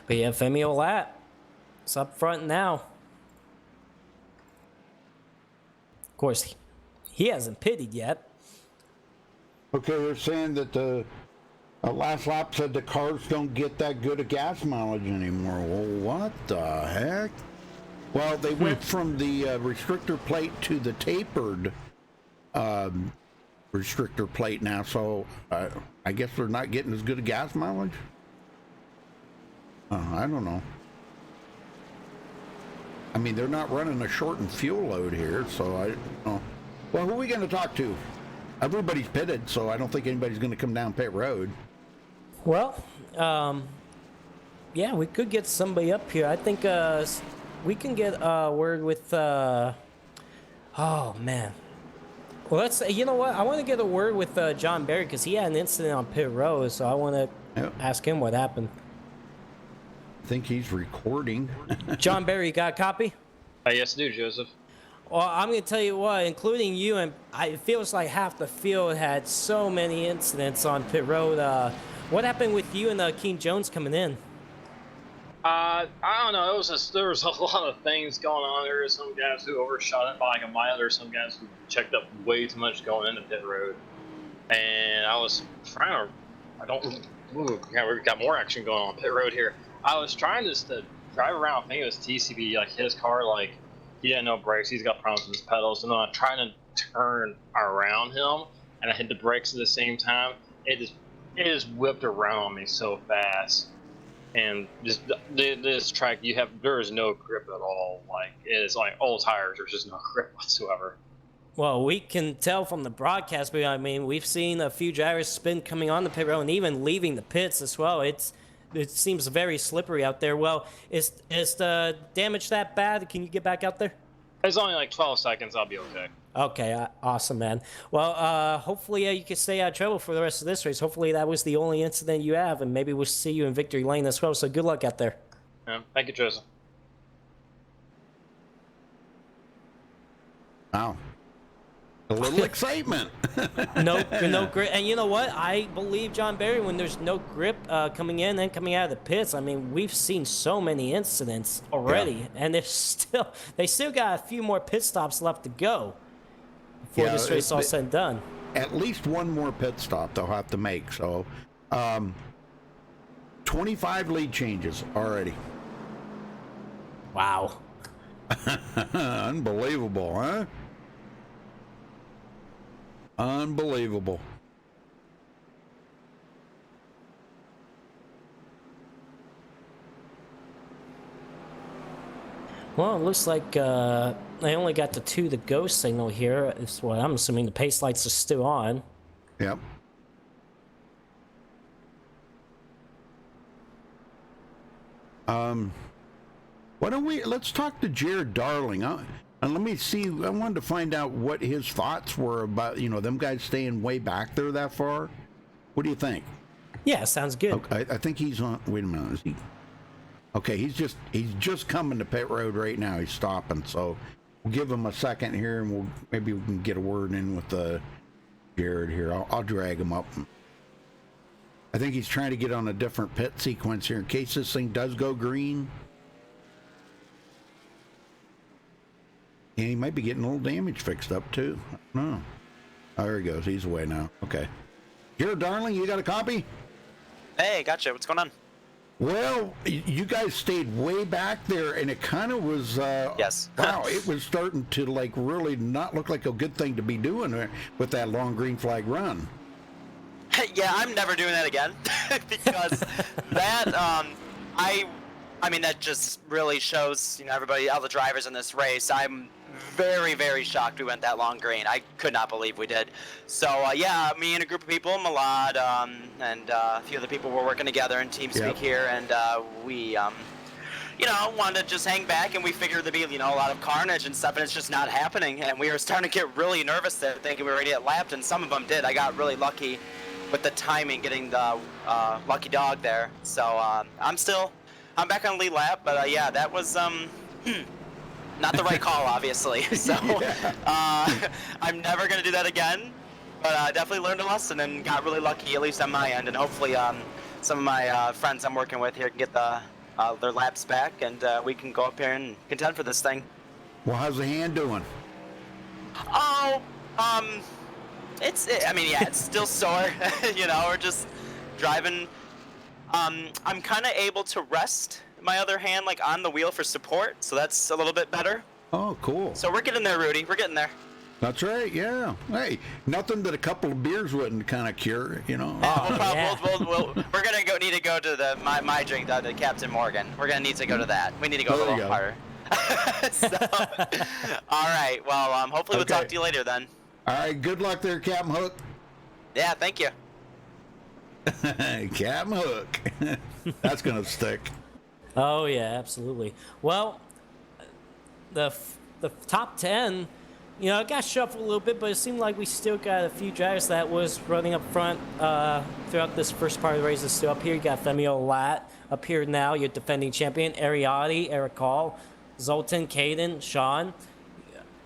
But yeah, Femi Olat, it's up front now. Of course, he hasn't pitted yet. Okay, they're saying that the last lap said the cars don't get that good of gas mileage anymore. Well, what the heck? Well, they went from the restrictor plate to the tapered restrictor plate now, so I guess they're not getting as good of gas mileage. I don't know. I mean, they're not running a shortened fuel load here, so I don't know. Well, who are we going to talk to? Everybody's pitted, so I don't think anybody's going to come down pit road. Well, yeah, we could get somebody up here. I think we can get a word with. Oh man. Well, you know what? I want to get a word with John Barry because he had an incident on pit road, so I want to ask him what happened. I think he's recording. John Barry, you got a copy? Yes, I do, Joseph. Well, I'm going to tell you what, including you, and it feels like half the field had so many incidents on pit road. What happened with you and Keen Jones coming in? I don't know. There was a lot of things going on. There were some guys who overshot it by like a mile. There were some guys who checked up way too much going into pit road. And I was trying to... we got more action going on pit road here. I was trying just to drive around. I think it was TCB, like his car, like he didn't know brakes. He's got problems with his pedals. And then I'm trying to turn around him, and I hit the brakes at the same time. It just whipped around me so fast. And just this track, there is no grip at all. Like it's like old tires. There's just no grip whatsoever. Well, we can tell from the broadcast, but I mean, we've seen a few drivers spin coming on the pit road and even leaving the pits as well. It seems very slippery out there. Well, is the damage that bad? Can you get back out there? It's only like 12 seconds. I'll be okay. Okay, awesome, man. Well, hopefully you can stay out of trouble for the rest of this race. Hopefully that was the only incident you have, and maybe we'll see you in victory lane as well. So good luck out there. Yeah, thank you, Joseph. Wow. A little excitement. No grip. And you know what? I believe John Barry when there's no grip coming in and coming out of the pits. I mean, we've seen so many incidents already, and they still got a few more pit stops left to go before this race all said and done. At least one more pit stop they'll have to make. So, 25 lead changes already. Wow. Unbelievable, huh? Unbelievable. Well, it looks like I only got the 2 to go signal here. Is what I'm assuming. The pace lights are still on. Yep. let's talk to Jared Darling. And let me see, I wanted to find out what his thoughts were about, them guys staying way back there that far. What do you think? Yeah, sounds good. Okay, I think he's on, wait a minute, is he? Okay, he's just coming to pit road right now. He's stopping, so we'll give him a second here, and maybe we can get a word in with Jared here. I'll drag him up. I think he's trying to get on a different pit sequence here in case this thing does go green. And he might be getting a little damage fixed up too. I don't know. Oh, there he goes. He's away now. Okay. Jared Darling, you got a copy? Hey, gotcha. What's going on? Well, you guys stayed way back there, and it kind of was, Yes. wow, it was starting to, really not look like a good thing to be doing with that long green flag run. Yeah, I'm never doing that again because that, I mean, that just really shows, everybody, all the drivers in this race. I'm very, very shocked we went that long green. I could not believe we did. So, yeah, me and a group of people, Malad, and a few other people were working together in TeamSpeak here, and we, wanted to just hang back, and we figured there'd be, a lot of carnage and stuff, and it's just not happening. And we were starting to get really nervous there, thinking we were going to get lapped, and some of them did. I got really lucky with the timing, getting the lucky dog there. So, I'm back on lead lap, but yeah, that was not the right call, obviously. So I'm never going to do that again, but I definitely learned a lesson and got really lucky, at least on my end, and hopefully some of my friends I'm working with here can get their laps back, and we can go up here and contend for this thing. Well, how's the hand doing? Oh, it's still sore. We're just driving. I'm kind of able to rest my other hand on the wheel for support, so that's a little bit better. Oh, cool. So we're getting there, Rudy. We're getting there. That's right, yeah. Hey, nothing that a couple of beers wouldn't kind of cure, We're gonna need to go to my drink, the Captain Morgan. We're gonna need to go to that. We need to go a little harder. All right. Well, hopefully we'll talk to you later then. All right. Good luck there, Captain Hook. Yeah. Thank you. Captain Hook. That's gonna stick. Oh yeah, absolutely. Well, the top 10, it got shuffled a little bit, but it seemed like we still got a few drivers that was running up front throughout this first part of the race is still up here. You got Femio Lat up here now, your defending champion, Ariadne, Eric Hall, Zoltan, Caden, Sean.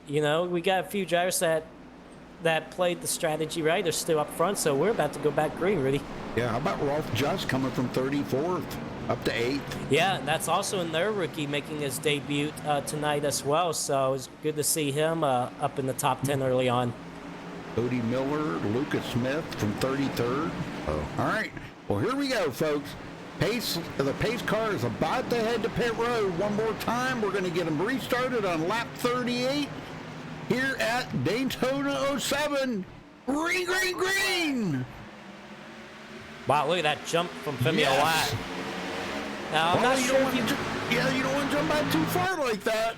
We got a few drivers that played the strategy right. They're still up front, so we're about to go back green, Rudy. Yeah, how about Rolf Just coming from 34th up to 8th? Yeah, that's also another rookie making his debut tonight as well, so it's good to see him up in the top 10 early on. Cody Miller, Lucas Smith from 33rd. Oh, all right. Well, here we go, folks. The pace car is about to head to pit road one more time. We're going to get them restarted on lap 38 here at Daytona 07. Green, green, green. Wow, look at that jump from Femio Lat. Now, I'm not sure if you don't want to jump out too far like that.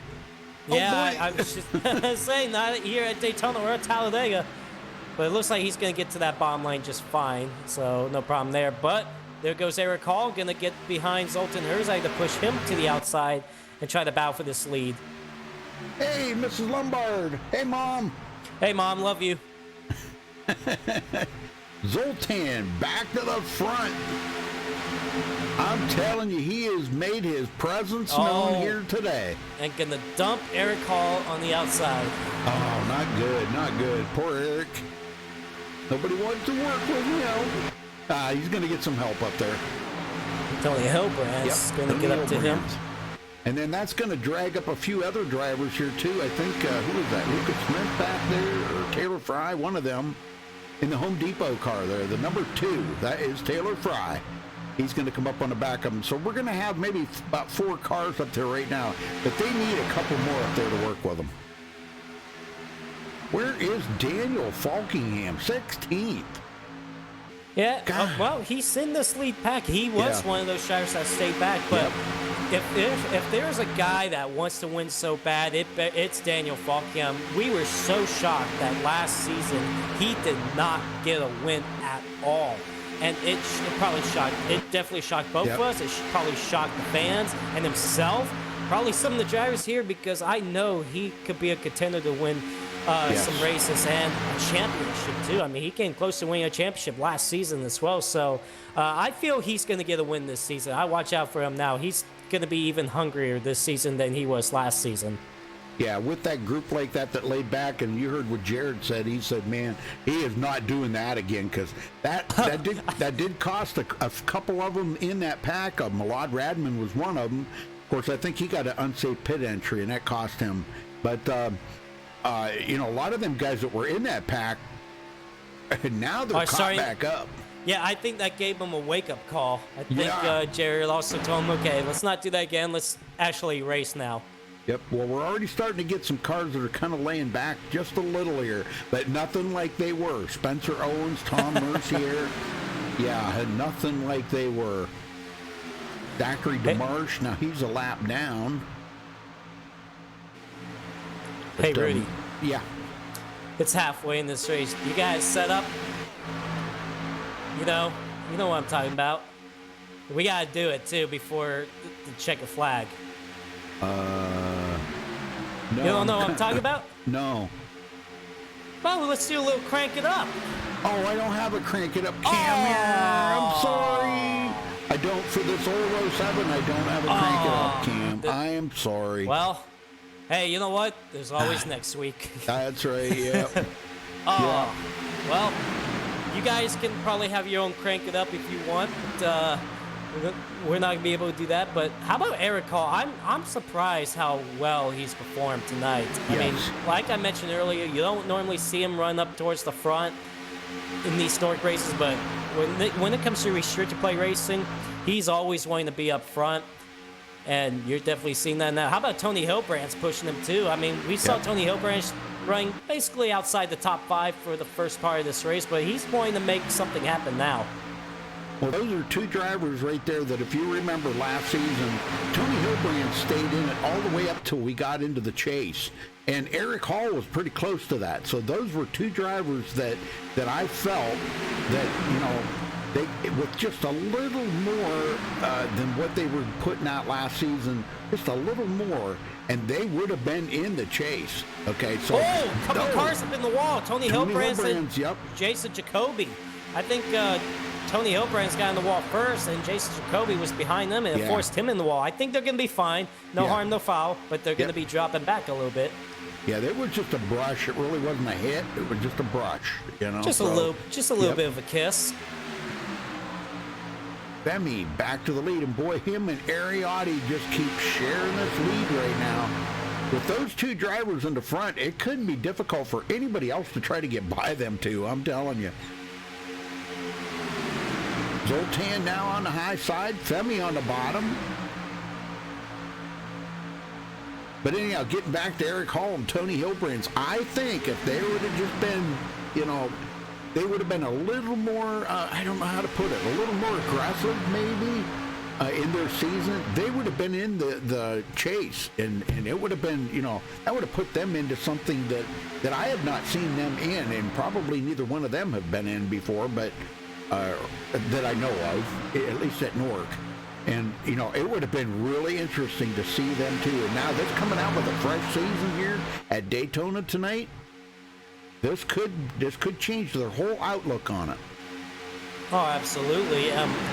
Yeah, I was just saying, not here at Daytona, we're at Talladega. But it looks like he's going to get to that bottom lane just fine, so no problem there. But there goes Eric Hall, going to get behind Zoltan Herzog to push him to the outside and try to battle for this lead. Hey, Mrs. Lombard. Hey, Mom. Hey, Mom, love you. Zoltan back to the front. I'm telling you, he has made his presence known here today. And gonna dump Eric Hall on the outside. Oh, not good, not good. Poor Eric. Nobody wants to work with him. He's gonna get some help up there. Tony Hilbrand's gonna get up to him. And then that's gonna drag up a few other drivers here too. I think, who is that? Lucas Smith back there, or Taylor Fry, one of them. In the Home Depot car there, the number 2, that is Taylor Fry. He's going to come up on the back of them. So we're going to have maybe about 4 cars up there right now, but they need a couple more up there to work with them. Where is Daniel Falkingham? 16th. Yeah, well, he's in this lead pack. He was one of those drivers that stayed back, but if there's a guy that wants to win so bad, it's Daniel Falkingham. We were so shocked that last season he did not get a win at all. And it definitely shocked both of us. It probably shocked the fans and himself. probably some of the drivers here because I know he could be a contender to win some races and a championship too. I mean, he came close to winning a championship last season as well. So I feel he's going to get a win this season. I watch out for him now. He's going to be even hungrier this season than he was last season. Yeah, with that group like that laid back, and you heard what Jared said. He said, "Man, he is not doing that again," because that did cost a couple of them in that pack. Malad Radman was one of them. Of course, I think he got an unsafe pit entry, and that cost him. But you know, a lot of them guys that were in that pack, now they're caught back up. Yeah, I think that gave him a wake-up call. I think Jared also told him, "Okay, let's not do that again. Let's actually race now." Yep. Well, we're already starting to get some cars that are kind of laying back just a little here, but nothing like they were. Spencer Owens, Tom Mercier, yeah, nothing like they were. Zachary DeMarche, now he's a lap down. Hey, Rudy. Yeah. It's halfway in this race. You guys set up. You know what I'm talking about. We gotta do it too before the checkered flag. No. You don't know what I'm talking about? No. Well, let's do a little crank it up. Oh, I don't have a crank it up cam here. I'm sorry. I don't, for this old 07, I don't have a crank it up cam. I am sorry. Well, hey, you know what? There's always next week. That's right, yeah. Well, you guys can probably have your own crank it up if you want, but we're not gonna be able to do that. But how about Eric Hall? I'm surprised how well he's performed tonight. I mean, like I mentioned earlier, you don't normally see him run up towards the front in these Nork races, but when it comes to restricted play racing, he's always wanting to be up front, and you're definitely seeing that now. How about Tony Hilbrand's pushing him too? I mean, we saw Tony Hilbrand running basically outside the top 5 for the first part of this race, but he's going to make something happen now. Well, those are two drivers right there that, if you remember last season, Tony Hilbrand stayed in it all the way up till we got into the chase. And Eric Hall was pretty close to that. So those were two drivers that I felt that, you know, they, with just a little more than what they were putting out last season, just a little more, and they would have been in the chase. Okay, so a couple of cars up in the wall. Tony Hilbrand's and Jason Jacoby. I think Tony Hilbrand's got in the wall first, and Jason Jacoby was behind them, and it forced him in the wall. I think they're going to be fine. No harm, no foul, but they're going to be dropping back a little bit. Yeah, it was just a brush. It really wasn't a hit. It was just a brush, you know. Just a little bit of a kiss. Femi back to the lead, and boy, him and Ariotti just keep sharing this lead right now. With those two drivers in the front, it couldn't be difficult for anybody else to try to get by them two, I'm telling you. Zoltan now on the high side, Femi on the bottom. But anyhow, getting back to Eric Hall and Tony Hilbrand's, I think if they would have just been, you know, they would have been a little more, I don't know how to put it, a little more aggressive maybe in their season, they would have been in the chase, and it would have been, you know, that would have put them into something that I have not seen them in, and probably neither one of them have been in before, but that I know of, at least at Newark. And, you know, it would have been really interesting to see them too. And now they're coming out with a fresh season here at Daytona tonight. This could change their whole outlook on it. Oh, absolutely.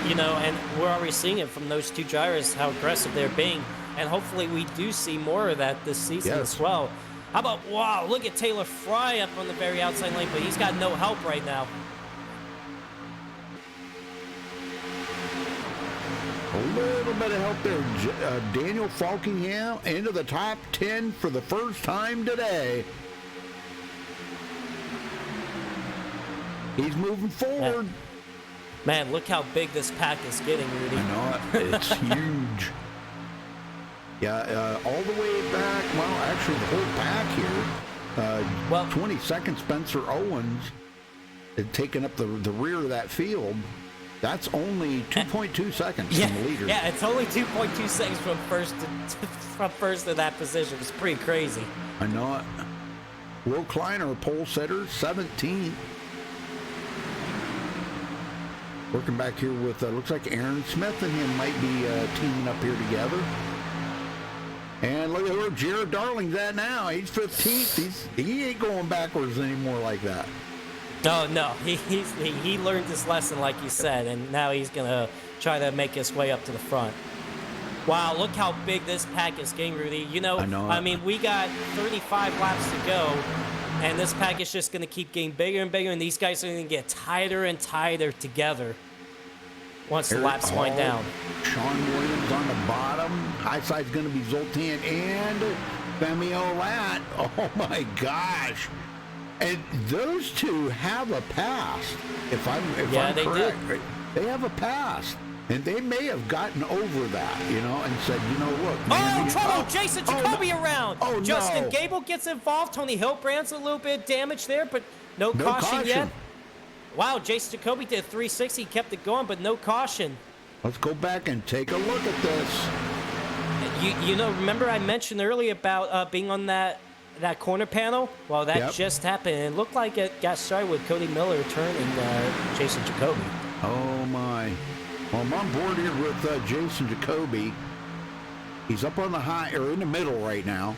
You know, and we're already seeing it from those two drivers, how aggressive they're being. And hopefully we do see more of that this season as well. How about, wow, look at Taylor Fry up on the very outside lane, but he's got no help right now. A little bit of help there. Daniel Falkingham into the top 10 for the first time today. He's moving forward. Man, look how big this pack is getting, Rudy. I know it. It's huge. Yeah, all the way back. Well, actually, the whole pack here. 22nd, Spencer Owens had taken up the rear of that field. That's only 2.2 seconds from the leader. Yeah, it's only 2.2 seconds from first to that position. It's pretty crazy. I know it. Will Kleiner, pole setter, 17th. Working back here with, looks like Aaron Smith and him might be teaming up here together. And look at where Jared Darling's at now. He's 15th. He ain't going backwards anymore like that. Oh, no. He learned his lesson, like you said, and now he's going to try to make his way up to the front. Wow, look how big this pack is getting, Rudy. You know, I mean, we got 35 laps to go, and this pack is just going to keep getting bigger and bigger, and these guys are going to get tighter and tighter together once the laps wind down. Sean Williams on the bottom. High side's going to be Zoltan and Femi Olat. Oh, my gosh. And those two have a pass, if I'm correct. Did. They have a pass. And they may have gotten over that, you know, and said, you know, look. Man, trouble! Jason Jacoby around! Oh, Justin no. Gable gets involved. Tony Hilbrandt's a little bit damaged there, but no caution yet. Wow, Jason Jacoby did 360, kept it going, but no caution. Let's go back and take a look at this. You know, remember I mentioned earlier about being on that corner panel? Well, that just happened. It looked like it got started with Cody Miller turning Jason Jacoby. Oh, my. Well, I'm on board here with Jason Jacoby. He's up on the high, or in the middle right now.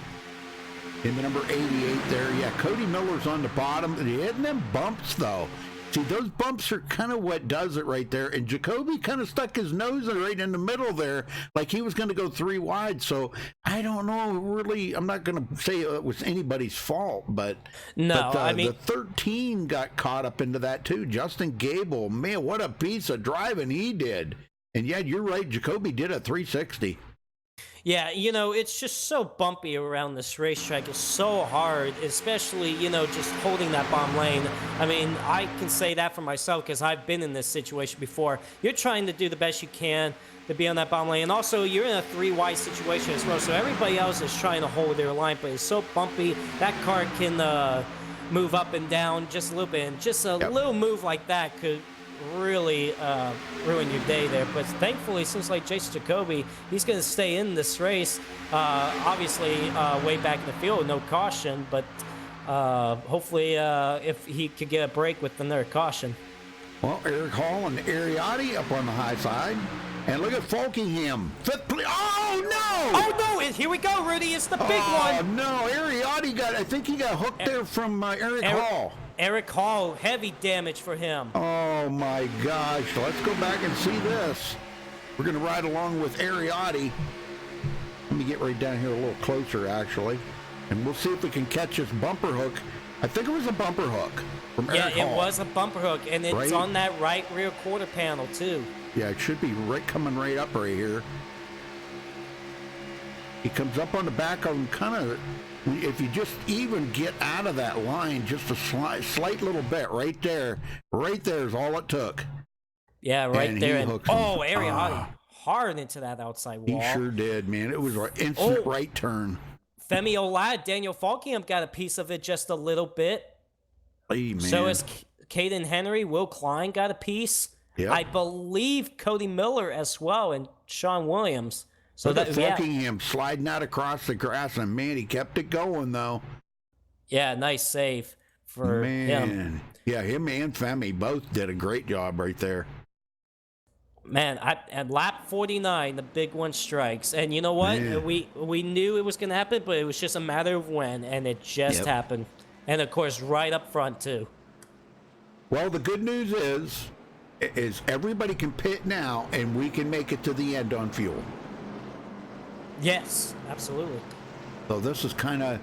In the number 88 there. Yeah, Cody Miller's on the bottom. And he hitting them bumps, though. See, those bumps are kind of what does it right there. And Jacoby kind of stuck his nose right in the middle there, like he was going to go 3 wide. So I don't know, really. I'm not going to say it was anybody's fault, but I mean, the 13 got caught up into that too. Justin Gable, man, what a piece of driving he did. And yeah, you're right. Jacoby did a 360. Yeah, you know, it's just so bumpy around this racetrack. It's so hard, especially, you know, just holding that bomb lane. I mean, I can say that for myself because I've been in this situation before. You're trying to do the best you can to be on that bomb lane. And also, you're in a 3-wide situation as well. So everybody else is trying to hold their line, but it's so bumpy. That car can move up and down just a little bit. And just a little move like that could really ruin your day there. But thankfully, seems like Jason Jacoby, he's going to stay in this race. Obviously, way back in the field, no caution, but hopefully if he could get a break with another caution. Well, Eric Hall and Ariotti up on the high side. And look at Folkingham. 5th place. Oh, no! Oh, no! And here we go, Rudy. It's the big one. Oh, no. Ariotti I think he got hooked there from Eric Hall. Eric Hall, heavy damage for him. Oh, my gosh. Let's go back and see this. We're going to ride along with Ariotti. Let me get right down here a little closer, actually. And we'll see if we can catch this bumper hook. I think it was a bumper hook from Eric Hall. Yeah, it was a bumper hook, and it's on that right rear quarter panel, too. Yeah, it should be coming right up right here. He comes up on the back of him, kind of, if you just even get out of that line, just a slight little bit right there is all it took. Yeah, right there. And Ariotti hard into that outside wall. He sure did, man. It was an instant right turn. Femi Olad, Daniel Falkingham got a piece of it just a little bit. Hey, man. So is Caden Henry. Will Klein got a piece. Yep. I believe Cody Miller as well, and Sean Williams. So look at Falkingham sliding out across the grass, and man, he kept it going though. Yeah, nice save for him. Yeah, him and Femi both did a great job right there. Man, at lap 49, the big one strikes, and you know what? Man. We knew it was going to happen, but it was just a matter of when, and it just happened. And of course, right up front too. Well, the good news is everybody can pit now, and we can make it to the end on fuel. Yes, absolutely. So this is kind of,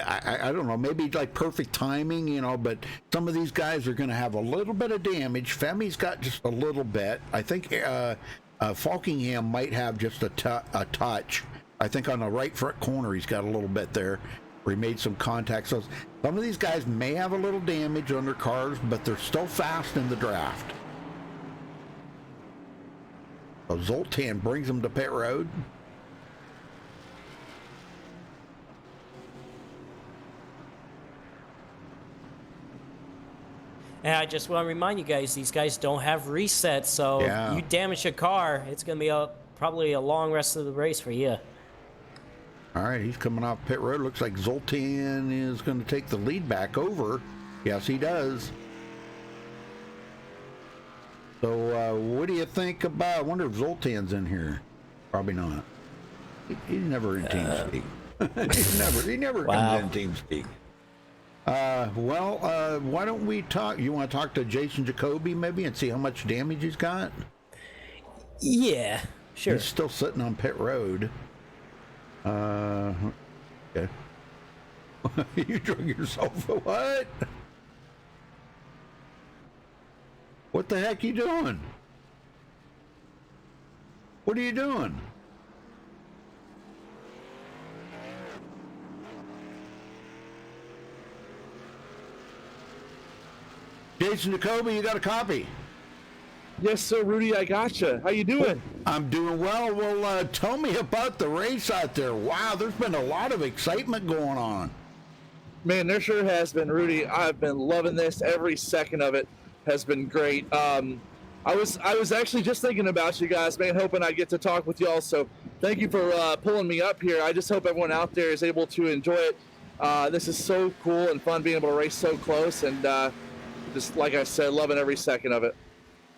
I don't know, maybe like perfect timing, you know, but some of these guys are going to have a little bit of damage. Femi's got just a little bit. I think Falkingham might have just a touch. I think on the right front corner he's got a little bit there where he made some contact. So some of these guys may have a little damage on their cars, but they're still fast in the draft. So Zoltan brings them to pit road. And I just want to remind you guys, these guys don't have resets, so you damage your car, it's going to be probably a long rest of the race for you. All right, he's coming off pit road. Looks like Zoltan is going to take the lead back over. Yes, he does. So what do you think about, I wonder if Zoltan's in here. Probably not. He's never in team speak. He never Wow. comes in team speak. Why don't we talk? You want to talk to Jason Jacoby maybe and see how much damage he's got? Yeah, sure. He's still sitting on pit road. Okay. You drug yourself a what? What the heck you doing? What are you doing? Jason Jacoby, you got a copy? Yes, sir, Rudy. I gotcha. How you doing? I'm doing well. Well, tell me about the race out there. Wow, there's been a lot of excitement going on. Man, there sure has been, Rudy. I've been loving this. Every second of it has been great. I was actually just thinking about you guys, man, hoping I get to talk with y'all. So thank you for pulling me up here. I just hope everyone out there is able to enjoy it. This is so cool and fun being able to race so close, and just like I said, loving every second of it.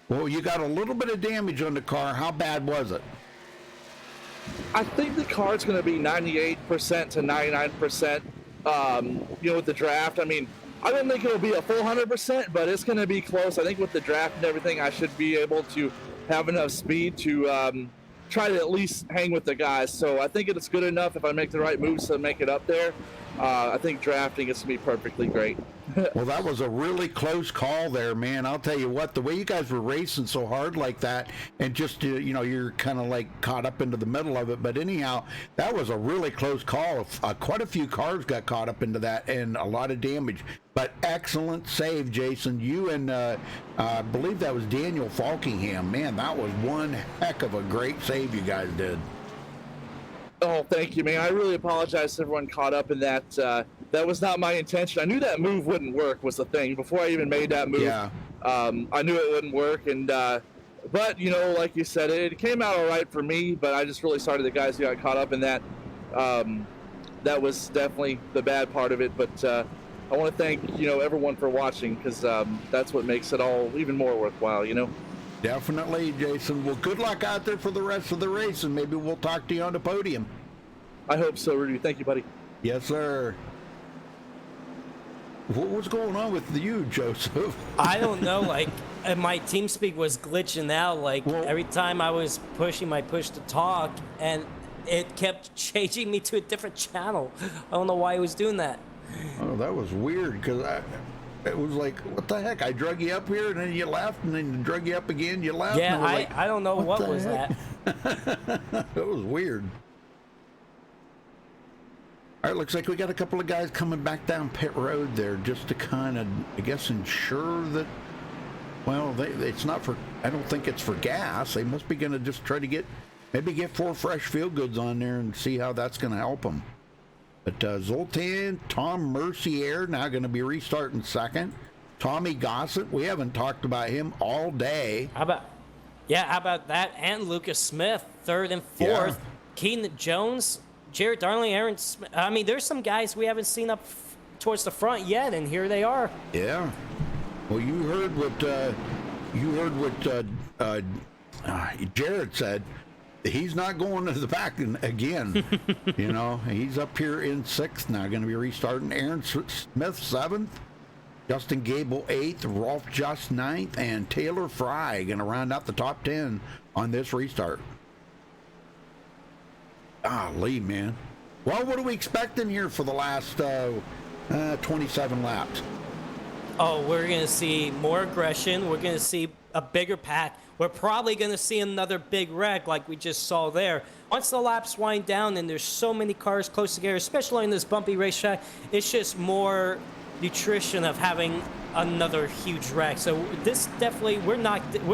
Well, you got a little bit of damage on the car. How bad was it? I think the car's going to be 98% to 99%. With the draft, I mean, I don't think it'll be a full 100%, but it's going to be close. I think with the draft and everything, I should be able to have enough speed to try to at least hang with the guys. So I think it's good enough if I make the right moves to make it up there. I think drafting is going to be perfectly great. Well, that was a really close call there, man. I'll tell you what, the way you guys were racing so hard like that, and just, you're kind of like caught up into the middle of it. But anyhow, that was a really close call. Quite a few cars got caught up into that and a lot of damage. But excellent save, Jason. You and I believe that was Daniel Falkingham. Man, that was one heck of a great save you guys did. Oh, thank you, man. I really apologize to everyone caught up in that. That was not my intention. I knew that move wouldn't work was the thing. Before I even made that move, Yeah. I knew it wouldn't work. And but, like you said, it came out all right for me, but I just really sorry to the guys who got caught up in that. That was definitely the bad part of it. But I want to thank, everyone for watching, because that's what makes it all even more worthwhile, Definitely, Jason. Well, good luck out there for the rest of the race, and maybe we'll talk to you on the podium. I hope so, Rudy. Thank you, buddy. Yes, sir. What's going on with you, Joseph? I don't know, my TeamSpeak was glitching out, Well- every time I was pushing my push to talk, and it kept changing me to a different channel. I don't know why it was doing that. Oh, that was weird, because it was like, what the heck? I drug you up here, and then you left, and then drug you up again, you left. Yeah, and we're like, I don't know what the was heck? that. That was weird. All right, looks like we got a couple of guys coming back down pit road there just to kind of, I guess, ensure that, well, it's not for, I don't think it's for gas. They must be going to just try to get 4 fresh field goods on there and see how that's going to help them. But Zoltan, Tom Mercier now going to be restarting second. Tommy Gossett, we haven't talked about him all day. How about that? And Lucas Smith, third and fourth. Yeah. Keenan Jones, Jared Darling, Aaron Smith. I mean, there's some guys we haven't seen up towards the front yet, and here they are. Yeah. Well, you heard what Jared said. He's not going to the back again. He's up here in sixth now, going to be restarting. Aaron Smith seventh, Justin Gable eighth, Rolf Just ninth, and Taylor Fry going to round out the top 10 on this restart. Golly, man. Well, what are we expecting here for the last 27 laps? Oh, we're going to see more aggression. We're going to see a bigger pack. We're probably going to see another big wreck like we just saw there. Once the laps wind down and there's so many cars close together, especially in this bumpy racetrack, it's just more nutrition of having another huge wreck. So this definitely, we're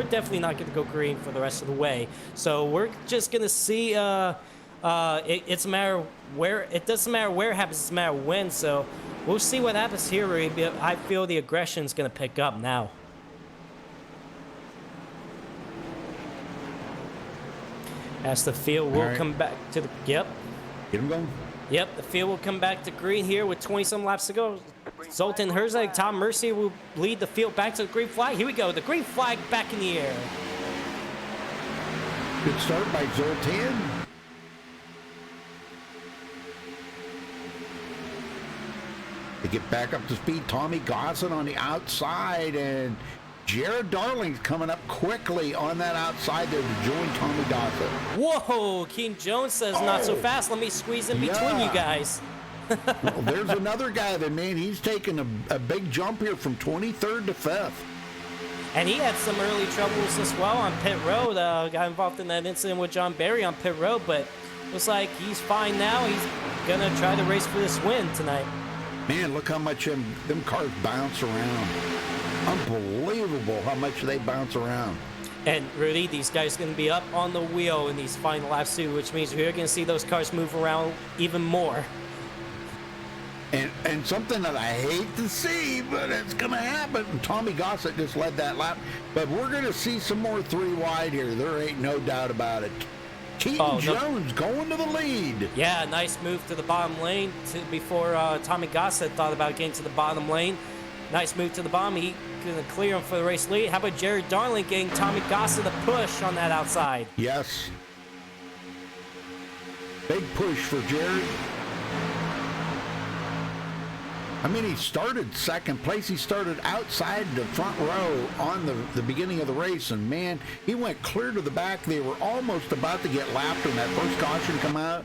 definitely not going to go green for the rest of the way. So we're just going to see, it's a matter where, it doesn't matter where it happens, it's a matter when. So we'll see what happens here. I feel the aggression is going to pick up now. As the field will come back to the, Get him going. Yep, the field will come back to green here with 20-some laps to go. Zoltan Herzog, Tom Mercier will lead the field back to the green flag. Here we go, the green flag back in the air. Good start by Zoltan. They get back up to speed. Tommy Gossett on the outside, and Jared Darling's coming up quickly on that outside there to join Tommy Gossett. Whoa, King Jones says not so fast. Let me squeeze in between you guys. Well, there's another guy that, man, he's taking a big jump here from 23rd to 5th. And he had some early troubles as well on pit road. Got involved in that incident with John Barry on pit road, but looks like he's fine now. He's going to try to race for this win tonight. Man, look how much them cars bounce around. Unbelievable how much they bounce around. And Rudy, these guys are going to be up on the wheel in these final laps too, which means we're going to see those cars move around even more. And something that I hate to see, but it's going to happen. And Tommy Gossett just led that lap. But we're going to see some more 3 wide here. There ain't no doubt about it. Keaton Jones going to the lead. Yeah, nice move to the bottom lane before Tommy Gossett thought about getting to the bottom lane. Nice move to the bottom. He going to clear him for the race lead. How about Jared Darling getting Tommy Gossett a push on that outside? Yes. Big push for Jared. I mean, he started second place. He started outside the front row on the beginning of the race, and man, he went clear to the back. They were almost about to get lapped when that first caution come out,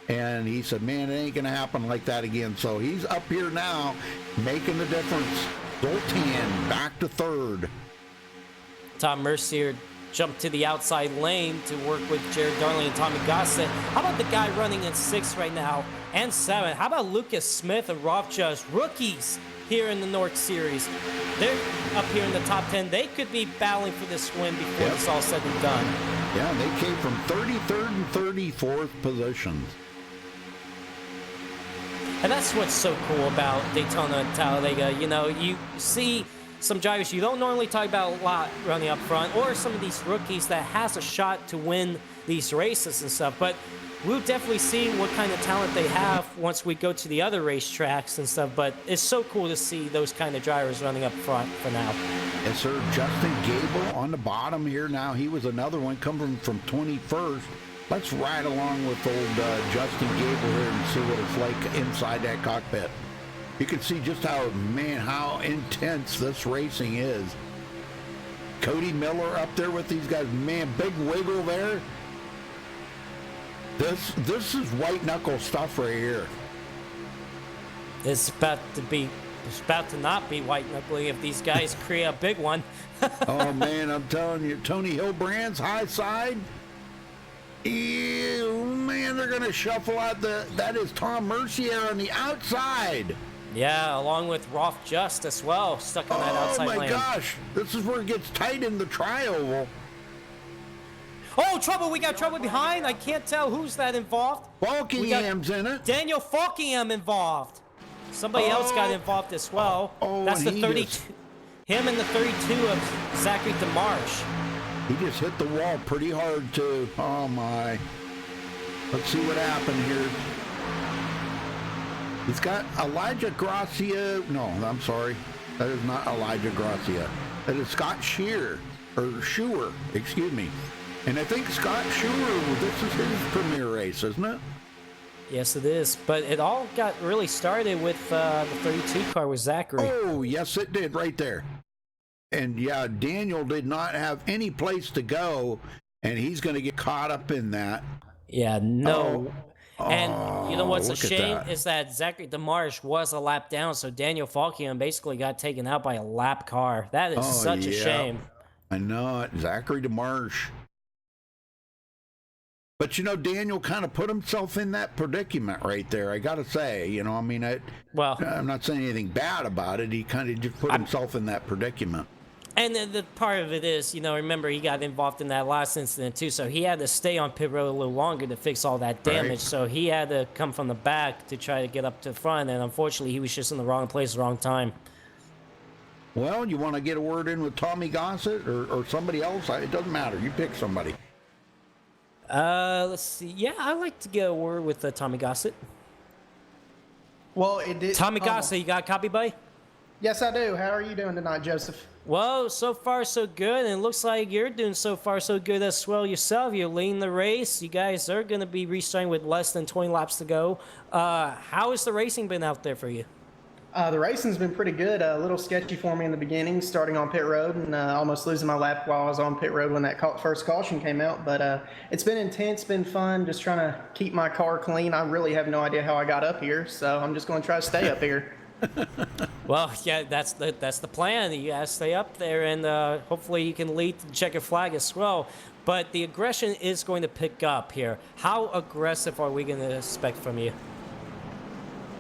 and he said, man, it ain't going to happen like that again. So he's up here now, making the difference. Zoltan back to 3rd. Tom Mercier jumped to the outside lane to work with Jared Darling and Tommy Gossett. How about the guy running in 6th right now and 7th? How about Lucas Smith and Rolf Just, rookies here in the North Series? They're up here in the top 10. They could be battling for this win before it's all said and done. Yeah, they came from 33rd and 34th positions. And that's what's so cool about Daytona Talladega. You know, you see some drivers you don't normally talk about a lot running up front, or some of these rookies that has a shot to win these races and stuff. But we'll definitely see what kind of talent they have once we go to the other racetracks and stuff. But it's so cool to see those kind of drivers running up front for now. Yes, sir. Justin Gable on the bottom here now. He was another one coming from 21st. Let's ride along with old Justin Gable here and see what it's like inside that cockpit. You can see just how intense this racing is. Cody Miller up there with these guys. Man, big wiggle there. This is white knuckle stuff right here. It's about to not be white knuckling if these guys create a big one. Oh man, I'm telling you, Tony Hilbrand's high side. Ew, man, they're gonna shuffle out that is Tom Mercier on the outside. Yeah, along with Rolf Just as well, stuck on that outside lane. Oh my gosh, this is where it gets tight in the tri-oval. Oh, trouble, we got trouble behind. I can't tell who's that involved. Falkingham's in it. Daniel Falkingham involved. Somebody else got involved as well. That's the 32. Him and the 32 of Zachary DeMarche. He just hit the wall pretty hard too. Oh my. Let's see what happened here. He's got Elijah Gracia. No, I'm sorry. That is not Elijah Gracia. That is Scott Shearer, excuse me. And I think Scott Shearer, this is his premier race, isn't it? Yes, it is. But it all got really started with the 32 car with Zachary. Oh, yes, it did right there. And yeah, Daniel did not have any place to go, and he's going to get caught up in that. Yeah, no. And you know what's a look at shame that. is that Zachary DeMarche was a lap down, so Daniel Falkingham basically got taken out by a lap car. That is such a shame. I know it. Zachary DeMarche. But, you know, Daniel kind of put himself in that predicament right there, I got to say. You know, I mean, I'm not saying anything bad about it. He kind of just put himself in that predicament. And the part of it is, you know, remember, he got involved in that last incident, too, so he had to stay on pit road a little longer to fix all that damage. Right. So he had to come from the back to try to get up to the front, and unfortunately, he was just in the wrong place, the wrong time. Well, you want to get a word in with Tommy Gossett or somebody else? It doesn't matter. You pick somebody. Let's see. Yeah, I'd like to get a word with Tommy Gossett. Well, it did. Tommy Gossett, you got a copy, buddy? Yes, I do. How are you doing tonight, Joseph? Well, so far so good, and it looks like you're doing so far so good as well yourself. You're leading the race. You guys are going to be restarting with less than 20 laps to go. How has the racing been out there for you? The racing's been pretty good. A little sketchy for me in the beginning, starting on pit road and almost losing my lap while I was on pit road when that first caution came out. But it's been intense, been fun, just trying to keep my car clean. I really have no idea how I got up here, so I'm just going to try to stay up here. Well, yeah, that's the plan. You gotta stay up there, and hopefully you can lead the checkered flag as well. But the aggression is going to pick up here. How aggressive are we going to expect from you?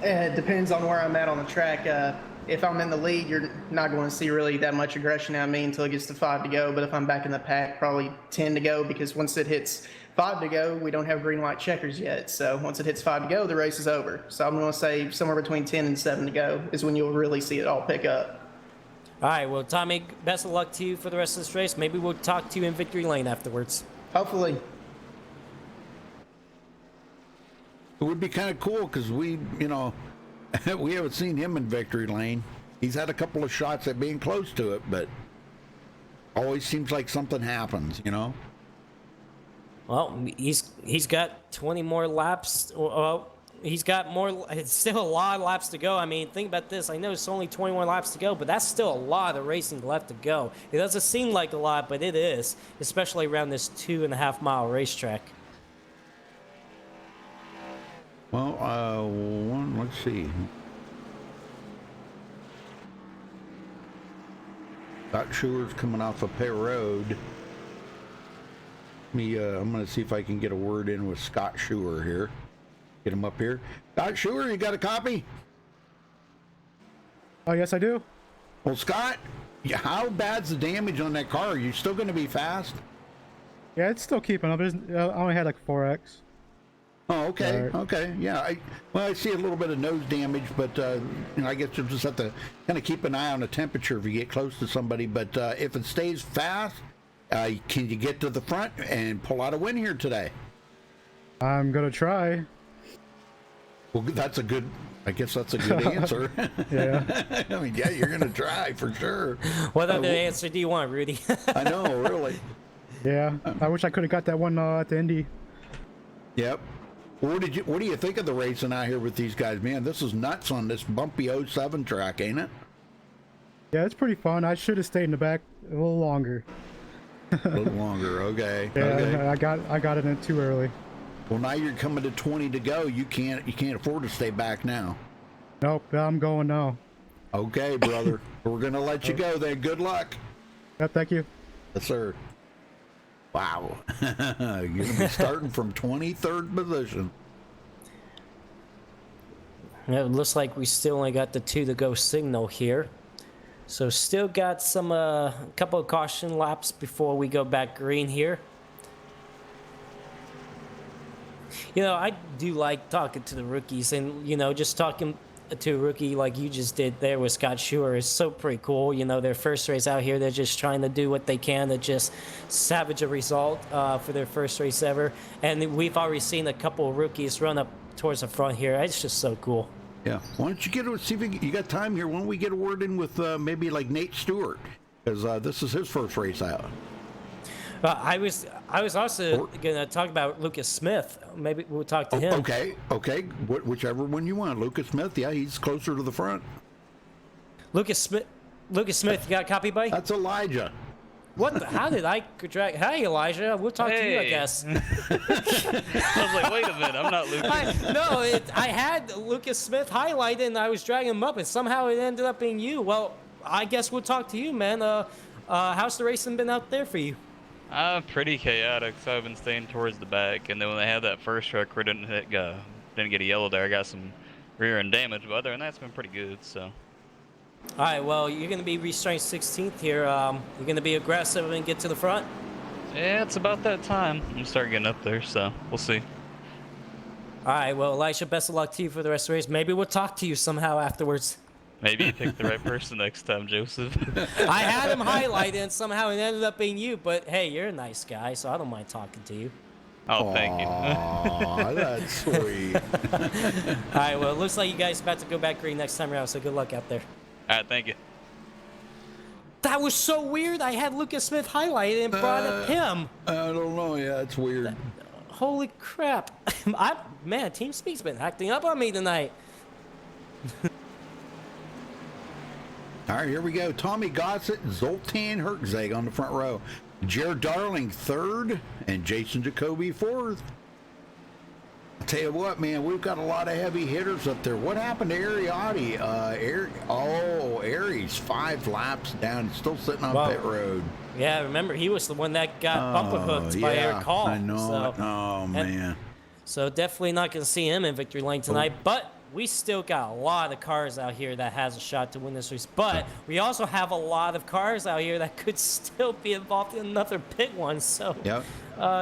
It depends on where I'm at on the track. If I'm in the lead, you're not going to see really that much aggression out of me until it gets to 5 to go. But if I'm back in the pack, probably 10 to go, because once it hits 5 to go, we don't have green light checkers yet. So once it hits 5 to go, the race is over. So I'm going to say somewhere between 10 and 7 to go is when you'll really see it all pick up. All right, well, Tommy, best of luck to you for the rest of this race. Maybe we'll talk to you in victory lane afterwards. Hopefully. It would be kind of cool because we haven't seen him in victory lane. He's had a couple of shots at being close to it, but always seems like something happens, Well, he's got 20 more laps. Well, he's got more. It's still a lot of laps to go. I mean, think about this. I know it's only 20 more laps to go, but that's still a lot of racing left to go. It doesn't seem like a lot, but it is, especially around this 2.5-mile racetrack. Well, let's see. Scott Schuer's coming off of Pay Road. I'm going to see if I can get a word in with Scott Schuer here. Get him up here. Scott Schuer, you got a copy? Oh, yes, I do. Well, Scott, how bad's the damage on that car? Are you still going to be fast? Yeah, it's still keeping up. I only had like 4x. Oh, okay, Right. okay, yeah. I see a little bit of nose damage, but I guess you'll just have to kind of keep an eye on the temperature if you get close to somebody. But if it stays fast, can you get to the front and pull out a win here today? I'm gonna try. Well, I guess that's a good answer. Yeah. I mean, yeah, you're gonna try for sure. What other answer do you want, Rudy? I know, really. Yeah. I wish I could have got that one at the Indy. Yep. What do you think of the racing out here with these guys? Man, this is nuts on this bumpy 07 track, ain't it? Yeah, it's pretty fun. I should have stayed in the back a little longer. A little longer, okay. Yeah, Okay. I got it in too early. Well, now you're coming to 20 to go. You can't afford to stay back now. Nope, I'm going now. Okay, brother. We're gonna let you go then. Good luck. Yep, thank you. Yes, sir. Wow. You're gonna be starting from 23rd position. It looks like we still only got the 2 to go signal here. So still got some couple of caution laps before we go back green here. I do like talking to the rookies, and just talking to a rookie like you just did there with Scott Schuer is so pretty cool. Their first race out here, they're just trying to do what they can to just salvage a result for their first race ever. And we've already seen a couple of rookies run up towards the front here. It's just so cool. Yeah. Why don't you see if you got time here? Why don't we get a word in with maybe like Nate Stewart, because this is his first race out. I was also gonna talk about Lucas Smith. Maybe we'll talk to him. Okay. Whichever one you want. Lucas Smith. Yeah, he's closer to the front. Lucas Smith, you got a copy, buddy? That's Elijah. What? How did I drag? Hey, Elijah. We'll talk to you, I guess. I was like, wait a minute, I'm not Lucas. I had Lucas Smith highlighted, and I was dragging him up, and somehow it ended up being you. Well, I guess we'll talk to you, man. How's the racing been out there for you? Pretty chaotic, so I've been staying towards the back, and then when they had that first truck where didn't get a yellow there, I got some rear end damage, but other than that, it's been pretty good, so. All right, well, you're going to be restarting 16th here. You're going to be aggressive and get to the front? Yeah, it's about that time. I'm starting getting up there, so we'll see. All right, well, Elisha, best of luck to you for the rest of the race. Maybe we'll talk to you somehow afterwards. Maybe you picked the right person next time, Joseph. I had him highlighted, and somehow it ended up being you, but hey, you're a nice guy, so I don't mind talking to you. Oh, thank you. Aw, that's sweet. All right, well, it looks like you guys are about to go back green next time around, so good luck out there. All right, thank you. That was so weird. I had Lucas Smith highlighted and brought up him. I don't know. Yeah, it's weird. Holy crap. Man, TeamSpeak's been acting up on me tonight. All right, here we go. Tommy Gossett, Zoltan Herczeg on the front row. Jared Darling third, and Jason Jacoby fourth. I'll tell you what, man, we've got a lot of heavy hitters up there. What happened to Ariotti? Aries, 5 laps down, still sitting on pit road. Yeah, remember, he was the one that got bumper hooked by Eric Hall. I know. Man. So definitely not going to see him in victory lane tonight, but we still got a lot of cars out here that has a shot to win this race. But we also have a lot of cars out here that could still be involved in another pit one. So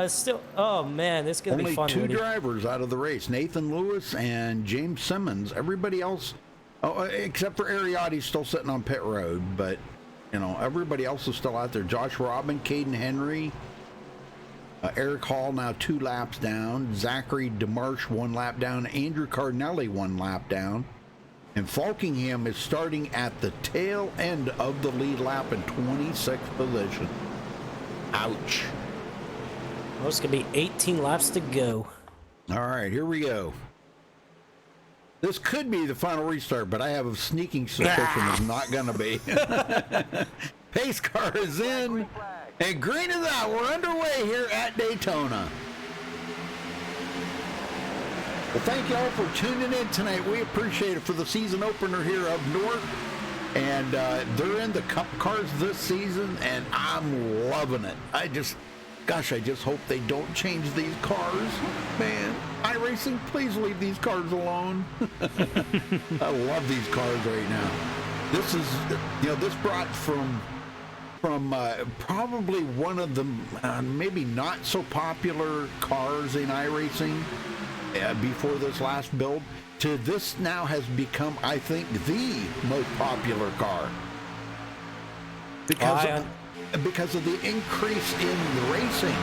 still, oh man, it's going to be fun. Only 2 drivers out of the race, Nathan Lewis and James Simmons. Everybody else, except for Ariotti, still sitting on pit road. But, you know, everybody else is still out there. Josh Robin, Caden Henry, Eric Hall now 2 laps down. Zachary DeMarche 1 lap down. Andrew Cardinelli 1 lap down. And Falkingham is starting at the tail end of the lead lap in 26th position. Ouch. Well, it's going to be 18 laps to go. All right, here we go. This could be the final restart, but I have a sneaking suspicion it's not going to be. Pace car is in. And green is out. We're underway here at Daytona. Well, thank you all for tuning in tonight. We appreciate it for the season opener here of North. And they're in the Cup cars this season, and I'm loving it. I just hope they don't change these cars. Man, iRacing, please leave these cars alone. I love these cars right now. This is, this brought from probably one of the maybe not so popular cars in iRacing before this last build to this now has become, I think, the most popular car because of the increase in the racing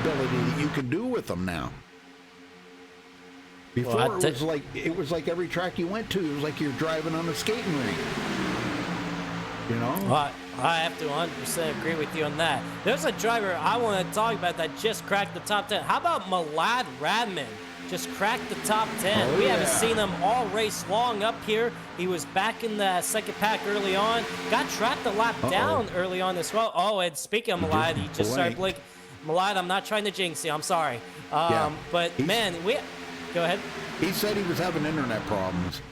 ability that you can do with them now. Before it was like every track you went to, it was like you're driving on a skating rink. Well, I have to 100% agree with you on that. There's a driver I want to talk about that just cracked the top 10. How about Malad Radman? Just cracked the top 10. We haven't seen him all race long up here. He was back in the second pack early on. Got trapped a lap down early on as well. Oh, and speaking of Malad, he just started blinking. Malad, I'm not trying to jinx you. I'm sorry. But, man, go ahead. He said he was having internet problems.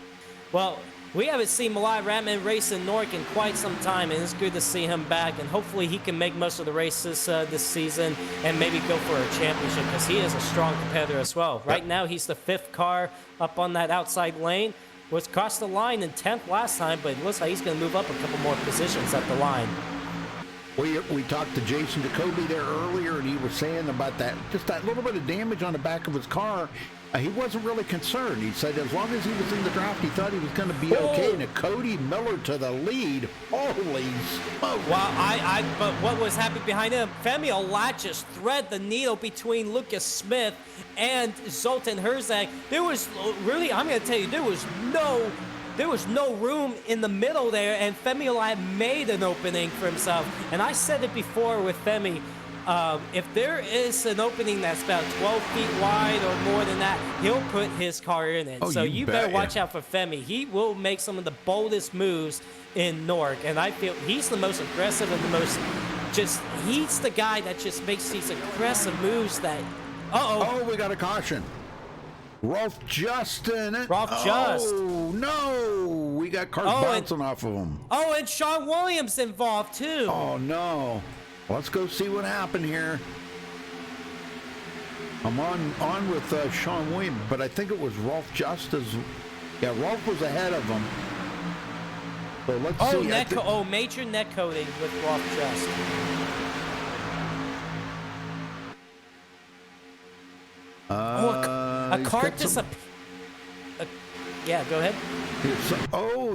Well, we haven't seen Malai Ratman race in Newark in quite some time, and it's good to see him back, and hopefully he can make most of the races this season and maybe go for a championship because he is a strong competitor as well. Right now, he's the 5th car up on that outside lane. Was crossed the line in 10th last time, but it looks like he's going to move up a couple more positions at the line. We talked to Jason Jacoby there earlier, and he was saying about just that little bit of damage on the back of his car. He wasn't really concerned. He said as long as he was in the draft, he thought he was going to be okay. And Cody Miller to the lead. Holy smoke. Well, but what was happening behind him? Femi Olachis thread the needle between Lucas Smith and Zoltan Herzog. There was really, I'm going to tell you, there was no room in the middle there, and Femi Olachis made an opening for himself. And I said it before with Femi. If there is an opening that's about 12 feet wide or more than that, he'll put his car in it. So you better watch out for Femi. He will make some of the boldest moves in Newark, and I feel he's the most aggressive and the most he's the guy that just makes these aggressive moves that, Oh, we got a caution. Rolf Justin. Oh, no. We got cars bouncing off of him. Oh, and Sean Williams involved, too. Oh, no. Let's go see what happened here. I'm on with Sean Williams, but I think it was Rolf Justice. Yeah, Rolf was ahead of him. So let's see. Major neck coating with Rolf Just. A car disappeared. Yeah, go ahead.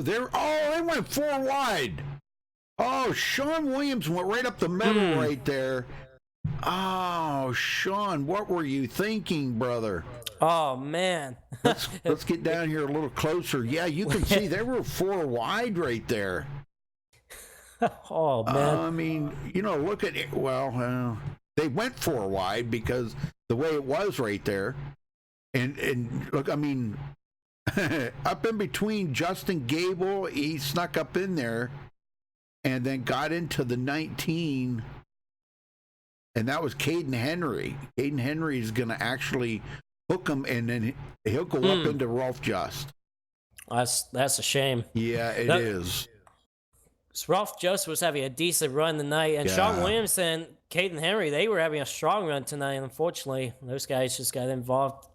They went 4 wide. Oh, Sean Williams went right up the middle right there. Oh, Sean, what were you thinking, brother? Oh, man. let's get down here a little closer. Yeah, you can see they were 4 wide right there. Oh, man. I mean, look at it. Well, they went 4 wide because the way it was right there. And look, I mean, up in between Justin Gable, he snuck up in there and then got into the 19, and that was Caden Henry. Caden Henry is going to actually hook him, and then he'll go up into Rolf Just. That's a shame. Yeah, it is. Rolf Just was having a decent run tonight, and Sean Williams and Caden Henry, they were having a strong run tonight. Unfortunately, those guys just got involved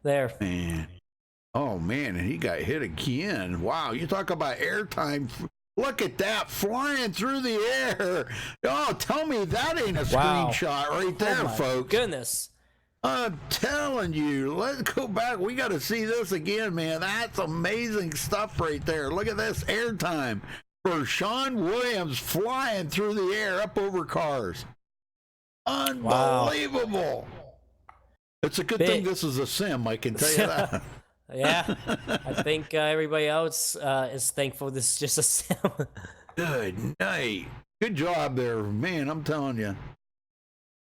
there. Man. Oh, man, and he got hit again. Wow, you talk about airtime. Look at that, flying through the air. Oh, tell me that ain't a screenshot right there, folks. Goodness. I'm telling you, let's go back. We got to see this again, man. That's amazing stuff right there. Look at this airtime for Sean Williams flying through the air up over cars. Unbelievable. It's a good thing this is a sim, I can tell you that. Yeah, I think everybody else is thankful this is just a sim. Good night. Good job there, man. I'm telling you.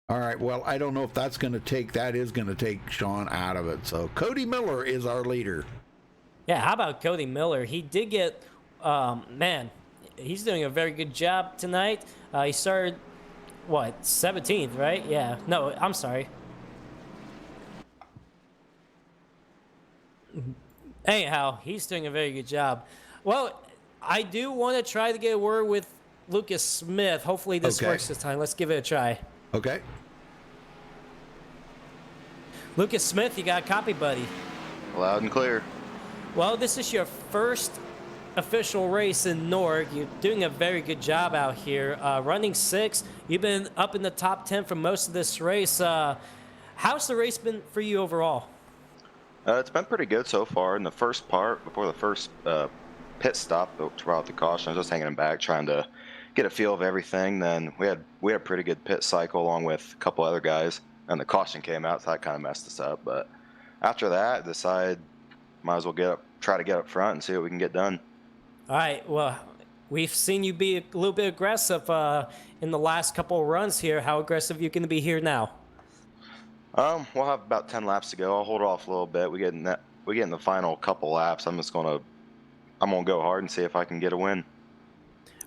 All right, well, I don't know if that is going to take Sean out of it. So Cody Miller is our leader. Yeah, how about Cody Miller? He did get, man, he's doing a very good job tonight. He started, 17th, right? Yeah, no, I'm sorry. Anyhow, he's doing a very good job. Well, I do want to try to get a word with Lucas Smith. Hopefully this works this time. Let's give it a try. Okay. Lucas Smith, you got a copy, buddy. Loud and clear. Well, this is your first official race in Norg. You're doing a very good job out here. Running 6. You've been up in the top 10 for most of this race. How's the race been for you overall? It's been pretty good so far. In the first part, before the first pit stop throughout the caution, I was just hanging in back trying to get a feel of everything. Then we had a pretty good pit cycle along with a couple other guys, and the caution came out, so that kind of messed us up. But after that, decided might as well try to get up front and see what we can get done. All right. Well, we've seen you be a little bit aggressive in the last couple of runs here. How aggressive are you going to be here now? We'll have about 10 laps to go. I'll hold off a little bit. We get in the final couple laps. I'm gonna go hard and see if I can get a win.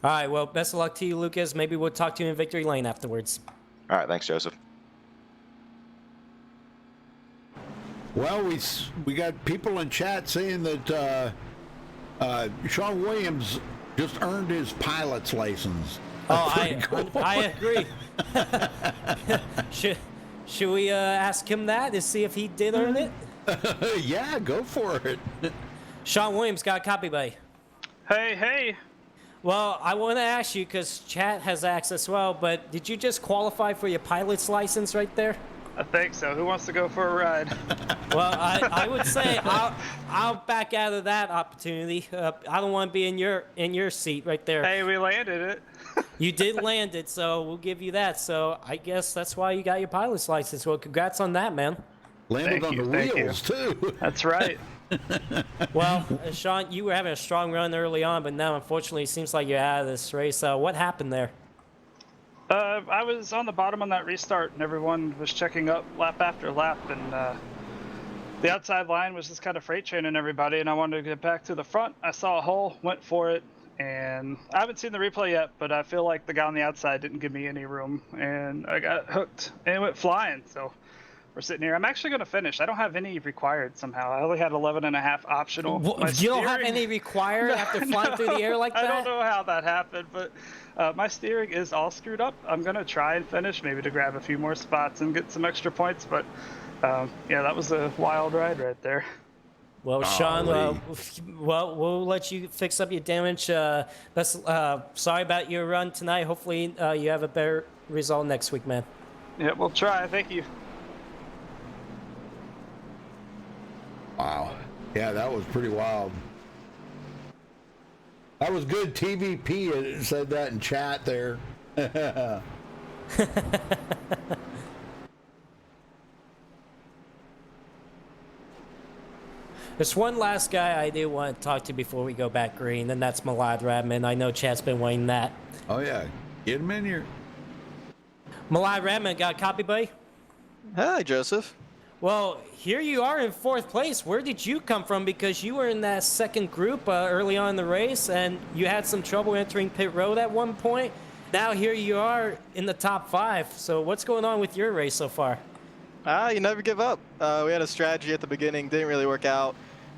All right. Well, best of luck to you, Lucas. Maybe we'll talk to you in victory lane afterwards. All right. Thanks, Joseph. Well, we got people in chat saying that Sean Williams just earned his pilot's license. I agree. Should we ask him that to see if he did earn it? Yeah, go for it. Sean Williams got a copy, buddy. Hey. Well, I want to ask you, because chat has access as well, but did you just qualify for your pilot's license right there? I think so. Who wants to go for a ride? Well, I would say I'll back out of that opportunity. I don't want to be in your seat right there. Hey, we landed it. You did land it, so we'll give you that. So I guess that's why you got your pilot's license. Well, congrats on that, man. Landed on the wheels, too. That's right. Well, Sean, you were having a strong run early on, but now, unfortunately, it seems like you're out of this race. What happened there? I was on the bottom on that restart, and everyone was checking up lap after lap, and the outside line was just kind of freight training everybody, and I wanted to get back to the front. I saw a hole, went for it, and I haven't seen the replay yet, but I feel like the guy on the outside didn't give me any room, and I got hooked, and it went flying, so we're sitting here. I'm actually going to finish. I don't have any required somehow. I only had 11.5 optional. You don't have any required after flying through the air like that? I don't know how that happened, but my steering is all screwed up. I'm going to try and finish, maybe to grab a few more spots and get some extra points, but yeah, that was a wild ride right there. Well, Sean, we'll let you fix up your damage. Sorry about your run tonight. Hopefully you have a better result next week, man. Yeah, we'll try. Thank you. Wow. Yeah, that was pretty wild. That was good. TVP said that in chat there. There's one last guy I do want to talk to before we go back green, and that's Malad Radman. I know chat's been waiting that. Oh, yeah. Get him in here. Malad Radman, got a copy, buddy? Hi, Joseph. Well, here you are in 4th place. Where did you come from? Because you were in that second group early on in the race, and you had some trouble entering pit road at one point. Now here you are in the top 5. So what's going on with your race so far? You never give up. We had a strategy at the beginning, didn't really work out.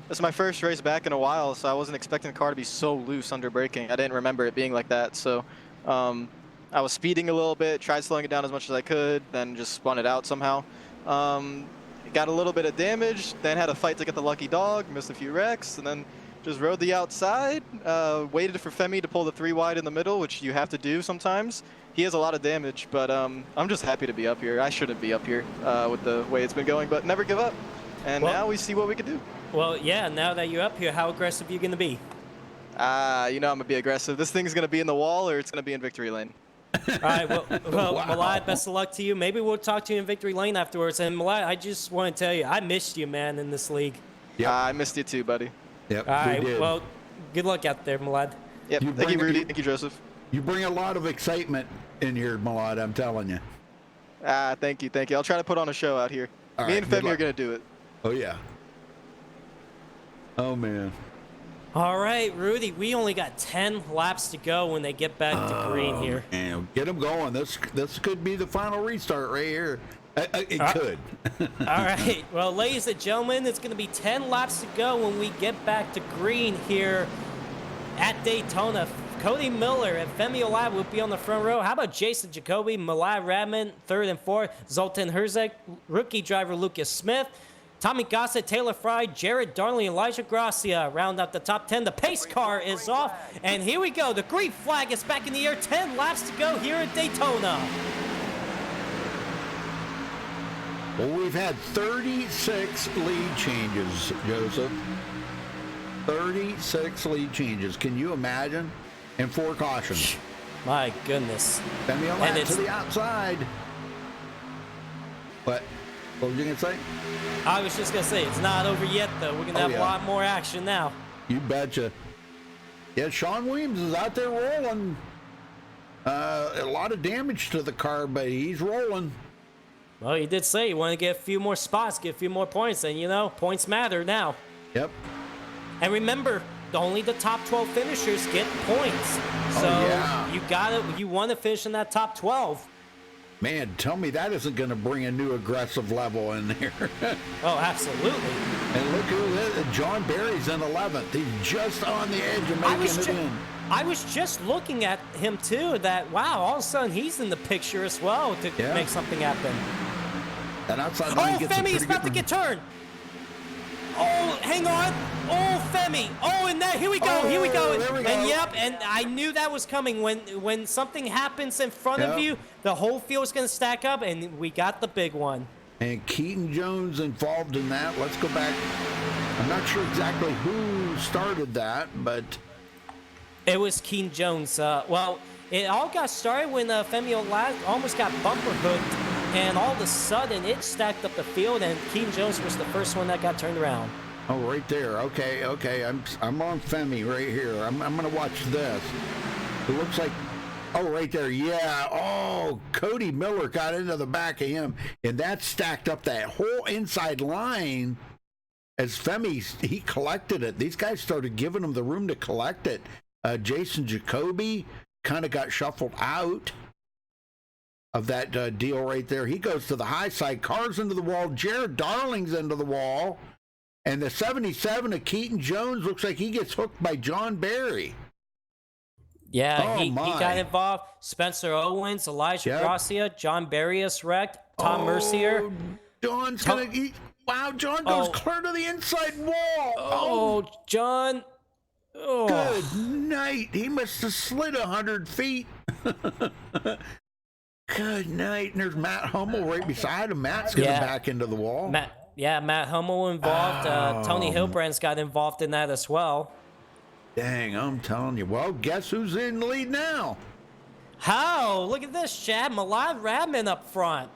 This is my first race back in a while, so I wasn't expecting the car to be so loose under braking. I didn't remember it being like that, so I was speeding a little bit, tried slowing it down as much as I could, then just spun it out somehow. Got a little bit of damage, then had a fight to get the lucky dog, missed a few wrecks, and then just rode the outside, waited for Femi to pull the 3 wide in the middle, which you have to do sometimes. He has a lot of damage, but I'm just happy to be up here. I shouldn't be up here with the way it's been going, but never give up. And now we see what we can do. Well, yeah, now that you're up here, how aggressive are you going to be? You know I'm going to be aggressive. This thing's going to be in the wall or it's going to be in victory lane. All right, well, Wow. Malad, best of luck to you. Maybe we'll talk to you in victory lane afterwards. And Malad, I just want to tell you, I missed you, man, in this league. Yeah, I missed you too, buddy. Yep, All right, we did. well, good luck out there, Malad. Yep, thank you, Rudy. Thank you, Joseph. You bring a lot of excitement in here, Malad, I'm telling you. Thank you, thank you. I'll try to put on a show out here. All Me right, and good Femi are luck. going to do it. Oh, yeah. Oh, man. All right, Rudy, we only got 10 laps to go when they get back to green here. And get them going. This could be the final restart right here. It could. All right, well, ladies and gentlemen, it's going to be 10 laps to go when we get back to green here at Daytona. Cody Miller and Femi Olave will be on the front row. How about Jason Jacoby, Malai Radman, 3rd and 4th, Zoltan Herzeg, rookie driver Lucas Smith, Tommy Gossett, Taylor Fry, Jared Darnley, Elijah Gracia round out the top 10. The pace car is off, and here we go. The green flag is back in the air. 10 laps to go here at Daytona. Well, we've had 36 lead changes, Joseph. 36 lead changes. Can you imagine? And 4 cautions. My goodness. Femi Olave to the outside. What were you going to say? I was just going to say, it's not over yet, though. We're going to have a lot more action now. You betcha. Yeah, Sean Williams is out there rolling. A lot of damage to the car, but he's rolling. Well, he did say he wanted to get a few more spots, get a few more points, and, you know, points matter now. Yep. And remember, only the top 12 finishers get points. So you want to finish in that top 12. Man, tell me that isn't going to bring a new aggressive level in there. Oh, absolutely. And look who John Barry's in 11th. He's just on the edge of making it in. I was just looking at him, too, that, wow, all of a sudden he's in the picture as well to make something happen. And outside line gets Femi's about to get turned. Oh, hang on. Oh, Femi. Oh, and here we go. Here we go. There we go. And yep, and I knew that was coming. When something happens in front of you, the whole field's going to stack up, and we got the big one. And Keaton Jones involved in that. Let's go back. I'm not sure exactly who started that, but it was Keaton Jones. Well, it all got started when Femi Olave almost got bumper hooked. And all of a sudden, it stacked up the field, and Keaton Jones was the first one that got turned around. Oh, right there. Okay. I'm on Femi right here. I'm going to watch this. It looks like, right there. Yeah. Oh, Cody Miller got into the back of him, and that stacked up that whole inside line as Femi, he collected it. These guys started giving him the room to collect it. Jason Jacoby kind of got shuffled out of that deal right there. He goes to the high side, cars into the wall, Jared Darling's into the wall, and the 77 of Keaton Jones looks like he gets hooked by John Barry. Yeah, he got involved. Spencer Owens, Elijah Gracia, John Barry is wrecked, Tom Mercier. John's gonna eat. Wow, John goes clear to the inside wall. John. Oh. Good night. He must have slid 100 feet. Good night. And there's Matt Hummel right beside him. Matt's going back into the wall. Matt Hummel involved. Tony Hilbrand's got involved in that as well. Dang, I'm telling you. Well, guess who's in the lead now? How? Look at this, Chad. Malad Radman up front.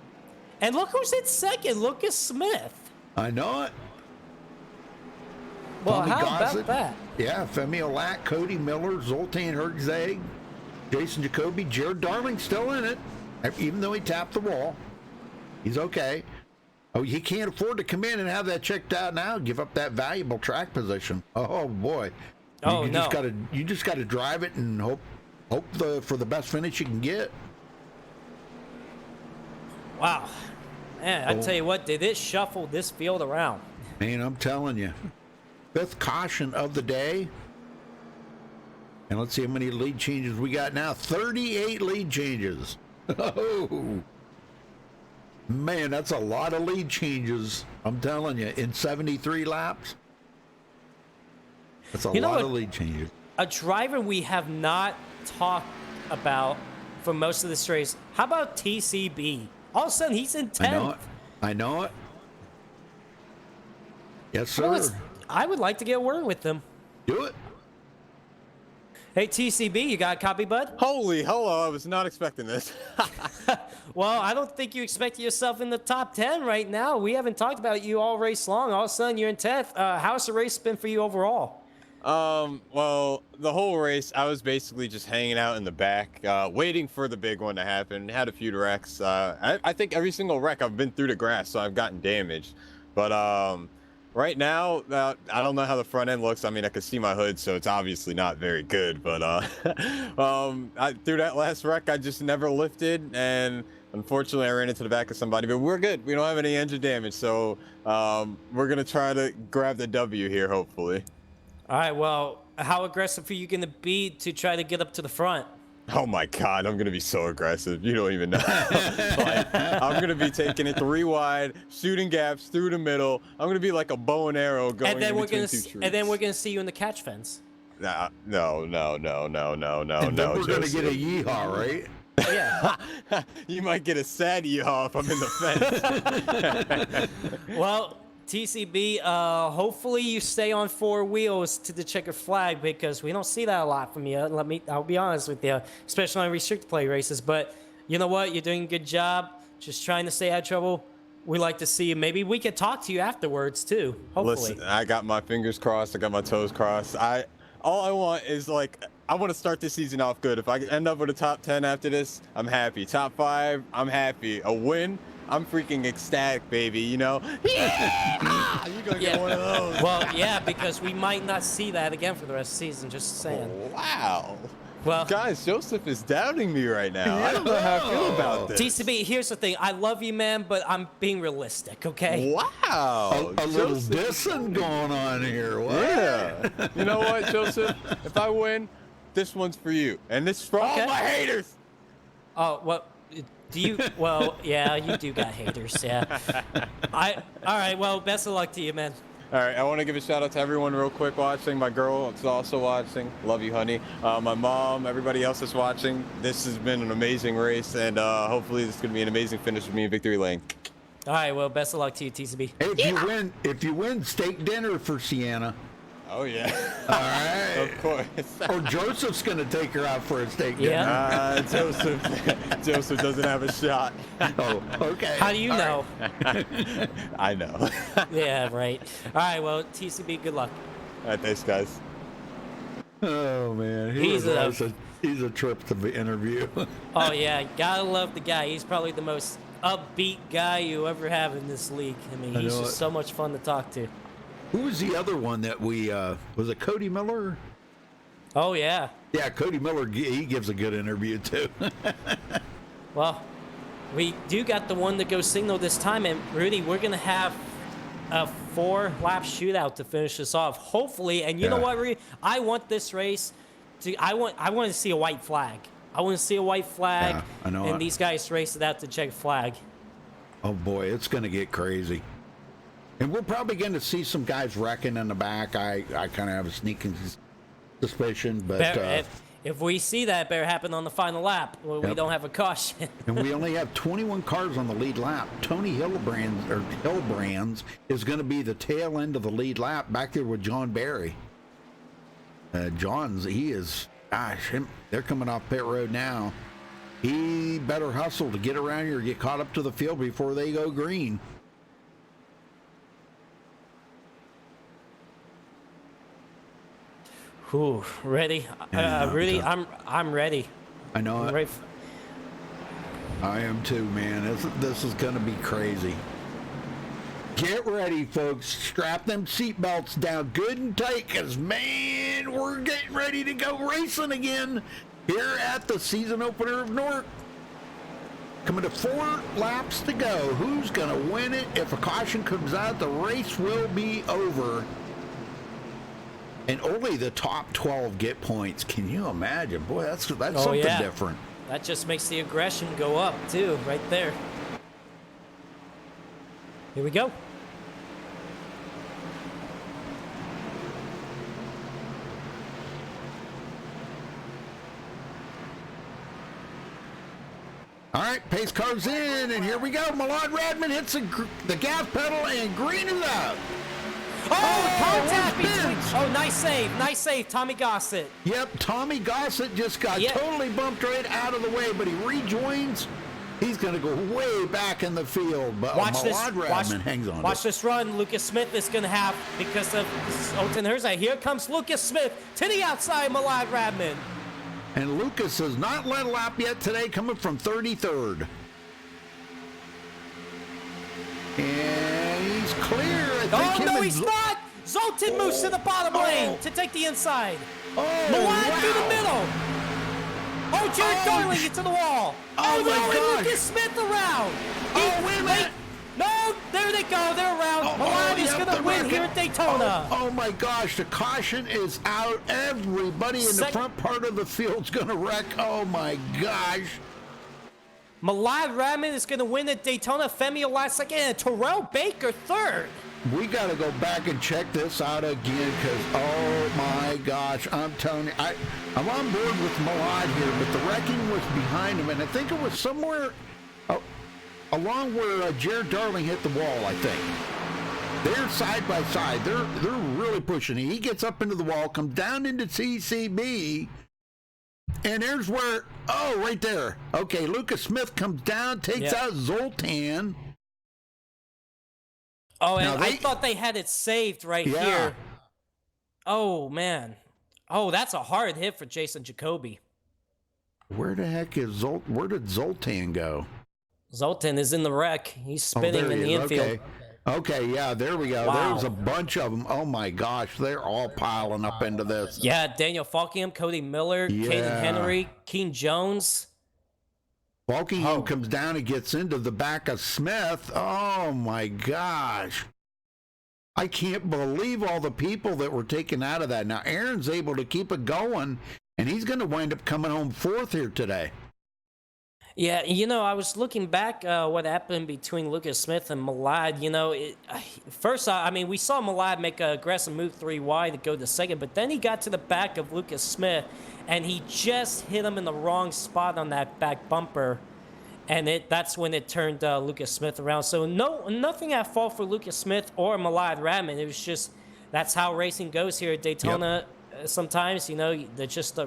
And look who's in second. Lucas Smith. I know it. Well, Tommy how Gossett, about that? Yeah, Femi Olave, Cody Miller, Zoltan Herzeg, Jason Jacoby, Jared Darling still in it. Even though he tapped the wall, he's okay. Oh, he can't afford to come in and have that checked out now. Give up that valuable track position. Oh boy. Oh, you no. just gotta drive it and hope for the best finish you can get. Wow. Man, I tell you what, did it shuffle this field around? Man, I'm telling you. 5th caution of the day. And let's see how many lead changes we got now. 38 lead changes. Oh, man, that's a lot of lead changes. I'm telling you, in 73 laps. That's a lot of lead changes. A driver we have not talked about for most of this race. How about TCB? All of a sudden, he's in 10th. I know it. Yes, sir. I would like to get a word with them. Do it. Hey, TCB, you got a copy, bud? Holy hello, I was not expecting this. Well, I don't think you expect yourself in the top 10 right now. We haven't talked about you all race long. All of a sudden, you're in 10th. How's the race been for you overall? Well, the whole race, I was basically just hanging out in the back, waiting for the big one to happen. Had a few wrecks. I think every single wreck I've been through the grass, so I've gotten damaged. But right now, I don't know how the front end looks. I mean, I can see my hood, so it's obviously not very good. But through that last wreck, I just never lifted, and unfortunately, I ran into the back of somebody. But we're good. We don't have any engine damage, so we're gonna try to grab the W here, hopefully. All right, well, how aggressive are you going to be to try to get up to the front? Oh my God, I'm gonna be so aggressive. You don't even know. Like, I'm gonna be taking it 3 wide, shooting gaps through the middle. I'm gonna be like a bow and arrow going and then in between 2 trees. And then we're gonna see you in the catch fence. No. And then we're gonna get a yeehaw, right? Yeah. You might get a sad yeehaw if I'm in the fence. Well, TCB, hopefully you stay on 4 wheels to the checker flag, because we don't see that a lot from you. I'll be honest with you, especially on restricted play races. But you know what? You're doing a good job. Just trying to stay out of trouble. We like to see you. Maybe we could talk to you afterwards too. Hopefully. Listen, I got my fingers crossed. I got my toes crossed. All I want is, like, I want to start this season off good. If I end up with a top 10 after this, I'm happy. Top 5, I'm happy. A win, I'm freaking ecstatic, baby, you know? Yeah! You're going to get one of those. Well, yeah, because we might not see that again for the rest of the season, just saying. Wow. Well, guys, Joseph is doubting me right now. I don't know how I feel about this. TCB, here's the thing. I love you, man, but I'm being realistic, okay? Wow. A little dissing going on here. What? Yeah. You know what, Joseph? If I win, this one's for you. And this is for all my haters. Oh, well, do you? Well, yeah, you do got haters, yeah. All right, well, best of luck to you, man. All right, I want to give a shout out to everyone real quick watching. My girl is also watching. Love you, honey. My mom, everybody else is watching. This has been an amazing race, and hopefully this is going to be an amazing finish with me in victory lane. All right, well, best of luck to you, TCB. Hey, if you win, steak dinner for Sienna. Oh, yeah. All right. Of course. Or Joseph's going to take her out for a steak dinner. Yeah. Joseph doesn't have a shot. Oh, okay. How do you know? I know. Yeah, right. All right, well, TCB, good luck. All right, thanks, guys. Oh, man. He's a trip to the interview. Oh, yeah, gotta love the guy. He's probably the most upbeat guy you ever have in this league. I mean, he's just so much fun to talk to. Who was the other one that we, was it Cody Miller? Oh, yeah. Yeah, Cody Miller, he gives a good interview, too. Well, we do got the one to go signal this time, and Rudy, we're going to have a 4-lap shootout to finish this off, hopefully. And you know what, Rudy? I want this race to, I want to see a white flag. I want to see a white flag, Yeah, I know and it. these guys race it out to check flag. Oh, boy, it's going to get crazy. And we're probably going to see some guys wrecking in the back. I kind of have a sneaking suspicion, but if we see that, it better happen on the final lap where we don't have a caution. And we only have 21 cars on the lead lap. Tony Hillbrands is going to be the tail end of the lead lap back there with John Barry. They're coming off pit road now. He better hustle to get around here, get caught up to the field before they go green. Ooh, ready? Really? I'm ready. I know it. Ready I am too, man. This is going to be crazy. Get ready, folks. Strap them seatbelts down good and tight, because, man, we're getting ready to go racing again here at the season opener of Newark. Coming to 4 laps to go. Who's going to win it? If a caution comes out, the race will be over. And only the top 12 get points. Can you imagine? Boy, that's something different. That just makes the aggression go up, too, right there. Here we go. All right, pace car's in, and here we go. Millard Radman hits the gas pedal, and green is out. Contact between. Oh, nice save. Nice save, Tommy Gossett. Yep, Tommy Gossett just got totally bumped right out of the way, but he rejoins. He's going to go way back in the field, but Millard Radman hangs on. Watch this run Lucas Smith is going to have because of Zoltan Herzog. Here comes Lucas Smith to the outside, Millard Radman. And Lucas has not led a lap yet today, coming from 33rd. And he's clear. He's not! Zoltan moves to the bottom lane to take the inside. Millard through the middle. Jared Darling into the wall. Lucas Smith around. Wait a minute. No, there they go. They're around. Millard is going to win here at Daytona. Oh my gosh, the caution is out. Everybody in the front part of the field's going to wreck. Oh my gosh. Millard Radman is going to win at Daytona. Femi last second, and Terrell Baker third. We got to go back and check this out again because, oh my gosh, I'm telling you, I'm on board with Millard here, but the wrecking was behind him, and I think it was somewhere along where Jared Darling hit the wall, I think. They're side by side. They're really pushing. He gets up into the wall, comes down into TCB, and there's where, right there. Okay, Lucas Smith comes down, takes out Zoltan. Oh, and I thought they had it saved right here. Oh, man. Oh, that's a hard hit for Jason Jacoby. Where the heck is where did Zoltan go? Zoltan is in the wreck. He's spinning in the infield. Okay, yeah, there we go. Wow. There's a bunch of them. Oh, my gosh. They're all piling up into this. Yeah, Daniel Falkingham, Cody Miller, Caden Henry, Keen Jones. Falkingham comes down and gets into the back of Smith. Oh, my gosh. I can't believe all the people that were taken out of that. Now, Aaron's able to keep it going, and he's going to wind up coming home 4th here today. Yeah, I was looking back what happened between Lucas Smith and Millard. First, we saw Millard make an aggressive move 3 wide to go to second, but then he got to the back of Lucas Smith, and he just hit him in the wrong spot on that back bumper, and that's when it turned Lucas Smith around. So nothing at fault for Lucas Smith or Millard Radman. It was just that's how racing goes here at Daytona. Yep. Sometimes, there's just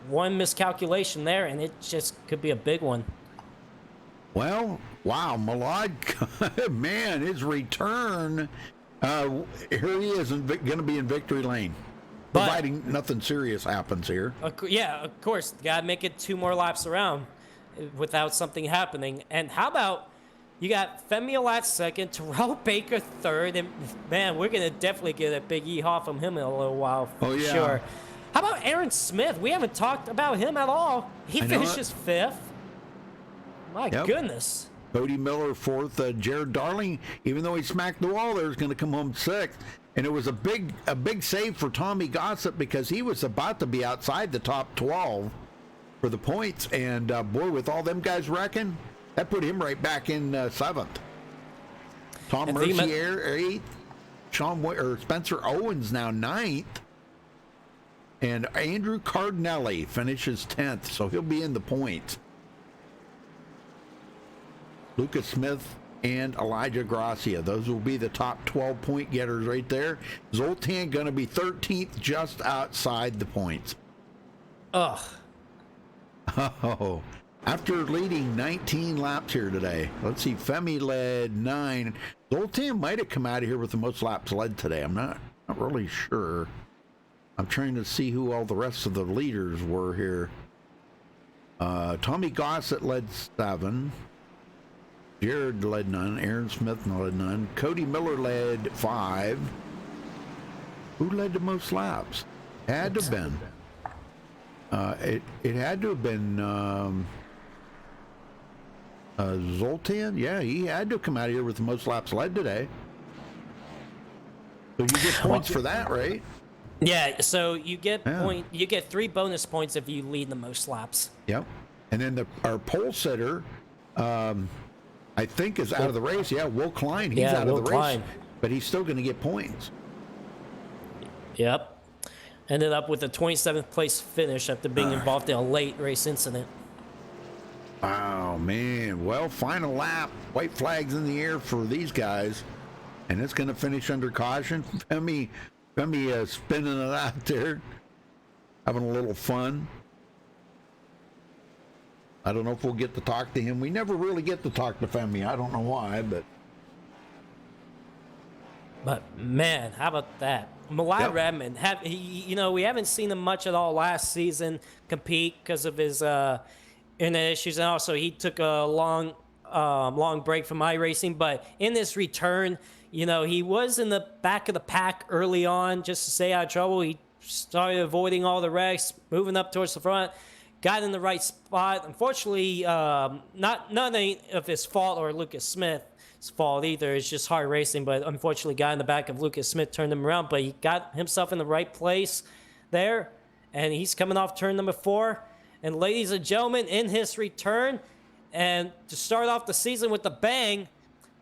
one miscalculation there, and it just could be a big one. Well, wow, Millard, man, his return, here he is going to be in victory lane, providing nothing serious happens here. Yeah, of course, got to make it 2 more laps around without something happening. And how about you got Femi Alat second, Terrell Baker third, and man, we're going to definitely get a big yeehaw from him in a little while, for sure. How about Aaron Smith? We haven't talked about him at all. He finishes 5th. My goodness. Cody Miller 4th. Jared Darling, even though he smacked the wall there, is going to come home 6th. And it was a big save for Tommy Gossett because he was about to be outside the top 12 for the points. And boy, with all them guys wrecking, that put him right back in 7th. Tom Mercier 8th. Spencer Owens now 9th. And Andrew Cardinelli finishes 10th, so he'll be in the points. Lucas Smith and Elijah Gracia. Those will be the top 12 point getters right there. Zoltan going to be 13th, just outside the points. Ugh. Oh, after leading 19 laps here today. Let's see, Femi led 9. Zoltan might have come out of here with the most laps led today. I'm not really sure. I'm trying to see who all the rest of the leaders were here. Tommy Gossett led 7. Jared led none. Aaron Smith led none. Cody Miller led 5. Who led the most laps? Had to have been. It had to have been Zoltan. Yeah, he had to come out of here with the most laps led today. So you get points for that, right? Yeah, so you get you get 3 bonus points if you lead the most laps. Yep. And then our pole sitter, I think, is out of the race. Yeah, Will Klein. He's out of the race, but he's still going to get points. Yep. Ended up with a 27th place finish after being involved in a late race incident. Wow, man. Well, final lap. White flags in the air for these guys, and it's going to finish under caution. Femi spinning it out there, having a little fun. I don't know if we'll get to talk to him. We never really get to talk to Femi. I don't know why, But man, how about that? Malai Redmond, we haven't seen him much at all last season compete because of his internet issues, and also he took a long break from iRacing. But in this return, he was in the back of the pack early on just to stay out of trouble. He started avoiding all the wrecks, moving up towards the front, got in the right spot. Unfortunately, none of his fault or Lucas Smith's fault either. It's just hard racing, but unfortunately got in the back of Lucas Smith, turned him around, but he got himself in the right place there, and he's coming off turn number 4. And ladies and gentlemen, in his return, and to start off the season with a bang,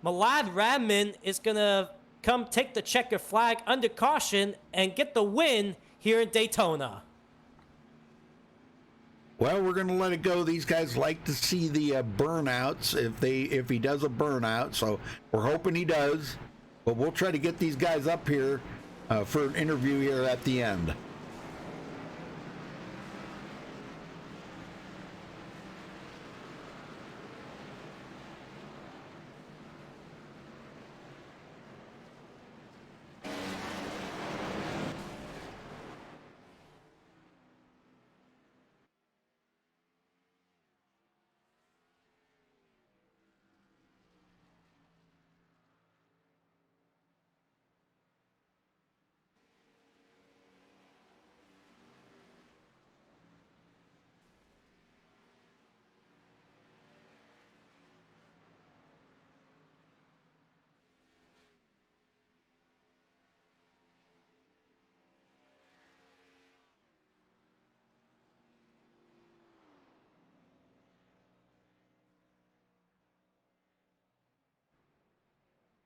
Malad Radman is going to come take the checker flag under caution and get the win here in Daytona. Well, we're going to let it go. These guys like to see the burnouts if he does a burnout, so we're hoping he does. But we'll try to get these guys up here for an interview here at the end.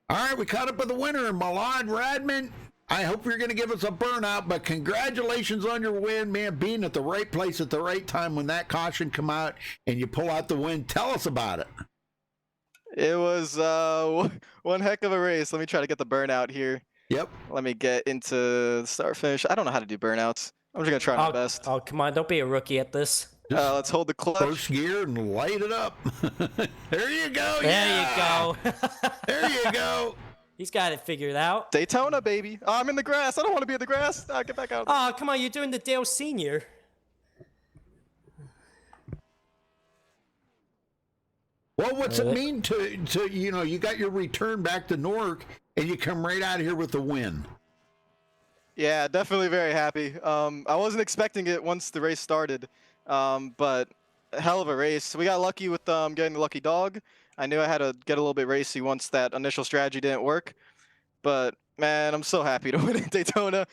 All right, we caught up with the winner, Malad Radman. I hope you're going to give us a burnout, but congratulations on your win, man. Being at the right place at the right time when that caution come out and you pull out the win. Tell us about it. It was one heck of a race. Let me try to get the burnout here. Yep. Let me get into the start finish. I don't know how to do burnouts. I'm just going to try my best. Oh, come on. Don't be a rookie at this. Let's hold the clutch. First gear and light it up. There you go. There you go. There you go. He's got it figured out. Daytona, baby. Oh, I'm in the grass. I don't want to be in the grass. Get back out. Oh, come on. You're doing the Dale Sr. Well, what's it mean to you got your return back to Newark and you come right out of here with the win? Yeah, definitely very happy. I wasn't expecting it once the race started, but a hell of a race. We got lucky with getting the lucky dog. I knew I had to get a little bit racy once that initial strategy didn't work. But, man, I'm so happy to win at Daytona.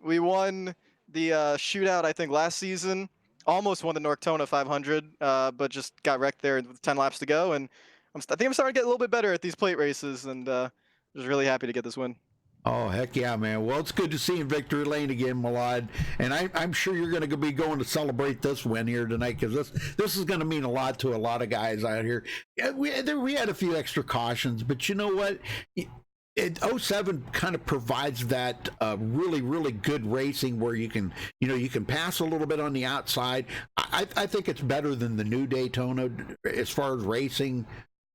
We won the shootout, I think, last season. Almost won the Nortona 500, but just got wrecked there with 10 laps to go. And I think I'm starting to get a little bit better at these plate races, and just really happy to get this win. Oh, heck yeah, man. Well, it's good to see you in victory lane again, Malad. And I'm sure you're going to be going to celebrate this win here tonight because this is going to mean a lot to a lot of guys out here. Yeah, we had a few extra cautions, but you know what? 07 kind of provides that really, really good racing where you can pass a little bit on the outside. I think it's better than the new Daytona as far as racing.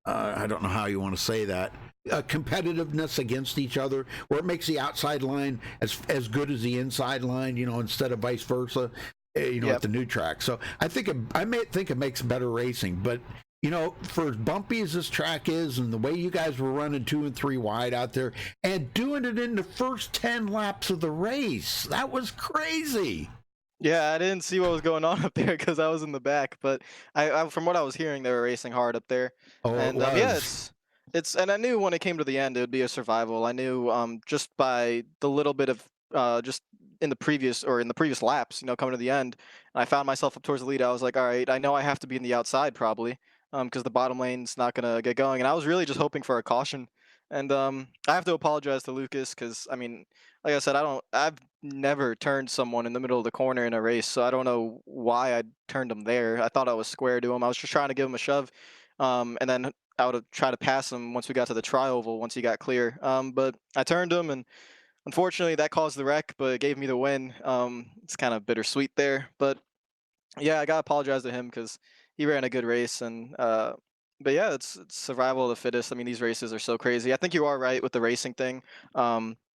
I don't know how you want to say that. Competitiveness against each other, where it makes the outside line as good as the inside line, instead of vice versa, at the new track. So I may think it makes better racing, but You know, for as bumpy as this track is and the way you guys were running 2 and 3 wide out there and doing it in the first 10 laps of the race, that was crazy. Yeah, I didn't see what was going on up there because I was in the back, but from what I was hearing, they were racing hard up there. Oh, And it was. yeah, it's and I knew when it came to the end it would be a survival. I knew just by the little bit of just in the previous laps, coming to the end, and I found myself up towards the lead. I was like, all right, I know I have to be in the outside probably, because the bottom lane's not gonna get going. And I was really just hoping for a caution. And I have to apologize to Lucas because I mean, like I said, I've never turned someone in the middle of the corner in a race, so I don't know why I turned him there. I thought I was square to him. I was just trying to give him a shove, and then I would have tried to pass him once we got to the tri-oval, once he got clear. But I turned him, and unfortunately that caused the wreck, but it gave me the win. It's kind of bittersweet there, but yeah, I gotta apologize to him because he ran a good race, and but yeah, it's survival of the fittest. I mean, these races are so crazy. I think you are right with the racing thing.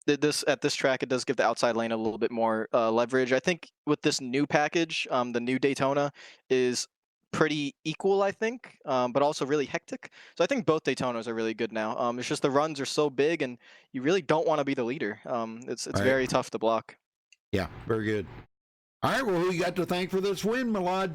At this track, it does give the outside lane a little bit more leverage. I think with this new package, the new Daytona is pretty equal, I think, but also really hectic. So I think both Daytonas are really good now. It's just the runs are so big, and you really don't want to be the leader. It's Right. very tough to block. Yeah, very good. All right, well, who you got to thank for this win, Milad?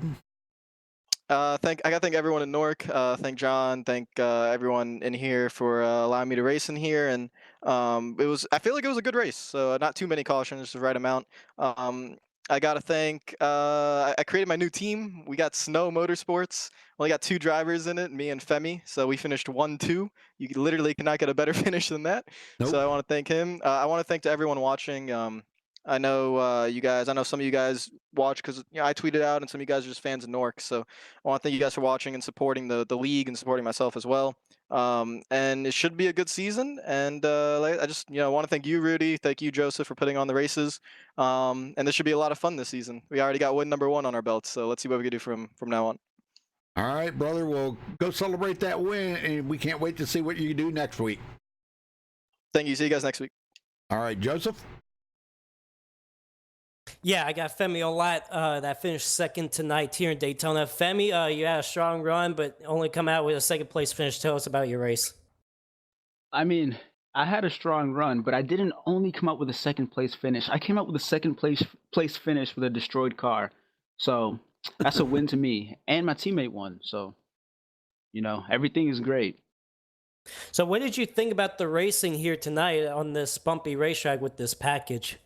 I gotta thank everyone in Newark. Thank John. Thank everyone in here for allowing me to race in here. And I feel like it was a good race. So not too many cautions, the right amount. I gotta thank. I created my new team. We got Snow Motorsports. Only got 2 drivers in it, me and Femi. So we finished 1-2. You literally cannot get a better finish than that. Nope. So I want to thank him. I want to thank to everyone watching. I know you guys. I know some of you guys watch because I tweeted out, and some of you guys are just fans of Nork. So I want to thank you guys for watching and supporting the league and supporting myself as well. And it should be a good season. And I just want to thank you, Rudy. Thank you, Joseph, for putting on the races. And this should be a lot of fun this season. We already got win number 1 on our belts, so let's see what we can do from now on. All right, brother. Well, go celebrate that win, and we can't wait to see what you do next week. Thank you. See you guys next week. All right, Joseph. Yeah, I got Femi Olat that finished second tonight here in Daytona. Femi, you had a strong run, but only come out with a second place finish. Tell us about your race. I mean, I had a strong run, but I didn't only come out with a second place finish. I came out with a second place finish with a destroyed car. So that's a win to me. And my teammate won. So, everything is great. So what did you think about the racing here tonight on this bumpy racetrack with this package?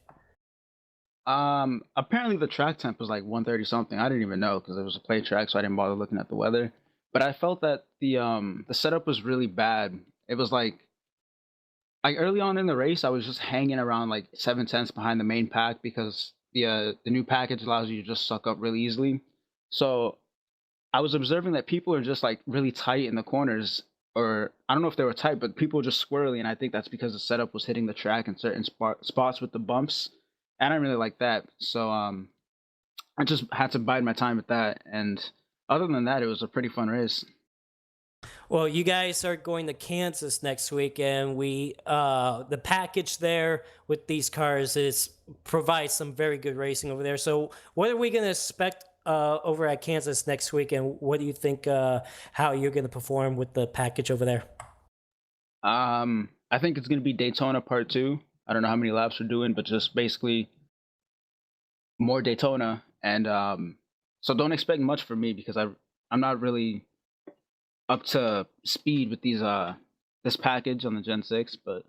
Apparently the track temp was like 130 something. I didn't even know because it was a play track, so I didn't bother looking at the weather. But I felt that the setup was really bad. It was like early on in the race, I was just hanging around like 7/10 behind the main pack because the new package allows you to just suck up really easily. So I was observing that people are just like really tight in the corners, or I don't know if they were tight, but people were just squirrely, and I think that's because the setup was hitting the track in certain spots with the bumps. I don't really like that, so I just had to bide my time with that. And other than that, it was a pretty fun race. Well, you guys are going to Kansas next week, and the package there with these cars provides some very good racing over there. So, what are we going to expect over at Kansas next week, and what do you think how you're going to perform with the package over there? I think it's going to be Daytona Part 2. I don't know how many laps we're doing, but just basically more Daytona. And so don't expect much from me because I'm not really up to speed with this package on the Gen 6, but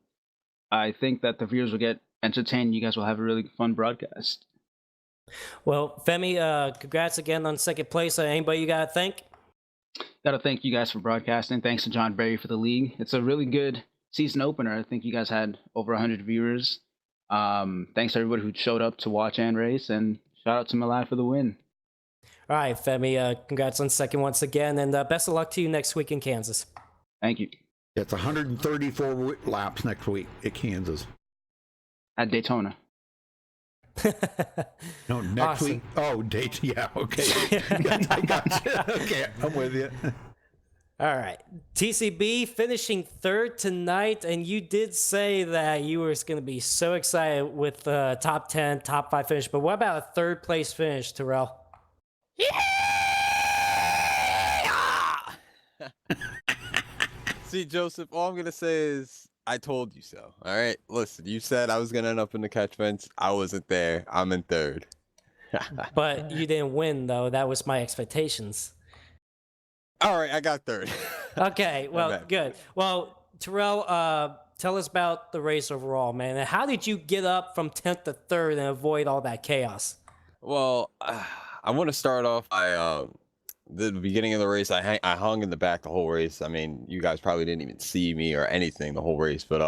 I think that the viewers will get entertained. You guys will have a really fun broadcast. Well, Femi, congrats again on second place. Anybody you got to thank? Got to thank you guys for broadcasting. Thanks to John Berry for the league. It's a really good season opener. I think you guys had over 100 viewers. Thanks to everybody who showed up to watch and race, and shout out to Milad for the win. All right, Femi, congrats on second once again, and best of luck to you next week in Kansas. Thank you. It's 134 laps next week at Kansas. At Daytona. No, next week. Oh, Daytona. Yeah, okay. I got you. Okay, I'm with you. All right. TCB finishing third tonight, and you did say that you were going to be so excited with the top 10, top 5 finish, but what about a third place finish, Terrell? Yeah! See, Joseph, all I'm gonna say is I told you so. All right, listen, you said I was gonna end up in the catch fence. I wasn't there. I'm in third. But you didn't win, though. That was my expectations. All right, I got third. Okay, well, bad. good. Well, Terrell, tell us about the race overall, man. And how did you get up from 10th to 3rd and avoid all that chaos? Well, I want to start off by the beginning of the race. I hung in the back the whole race. I mean, you guys probably didn't even see me or anything the whole race, but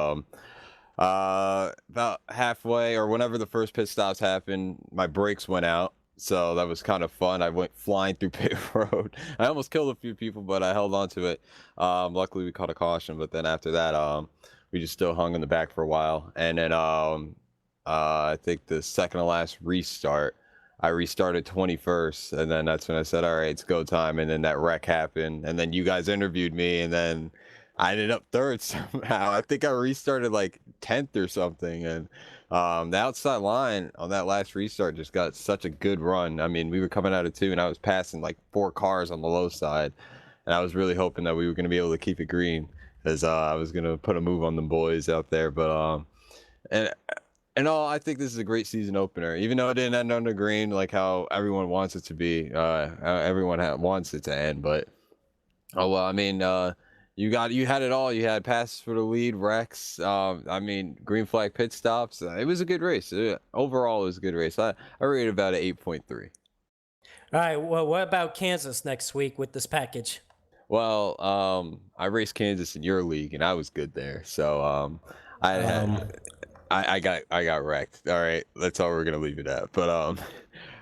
about halfway or whenever the first pit stops happened, my brakes went out. So that was kind of fun. I went flying through pit road. I almost killed a few people, but I held on to it. Luckily we caught a caution, but then after that, we just still hung in the back for a while. And then I think the second to last restart, I restarted 21st, and then that's when I said, all right, it's go time. And then that wreck happened, and then you guys interviewed me, and then I ended up third somehow. I think I restarted like 10th or something, and the outside line on that last restart just got such a good run. I mean, we were coming out of 2, and I was passing like 4 cars on the low side, and I was really hoping that we were going to be able to keep it green, as I was going to put a move on the boys out there. But and all, I think this is a great season opener, even though it didn't end on the green like how everyone wants it to be. Everyone wants it to end, but oh well. I mean, you had it all. You had passes for the lead, wrecks. I mean, green flag pit stops. It was a good race. Overall, it was a good race. I rated about an 8.3. All right, well, what about Kansas next week with this package? Well, I raced Kansas in your league, and I was good there. So I got wrecked. All right, that's all we're gonna leave it at. But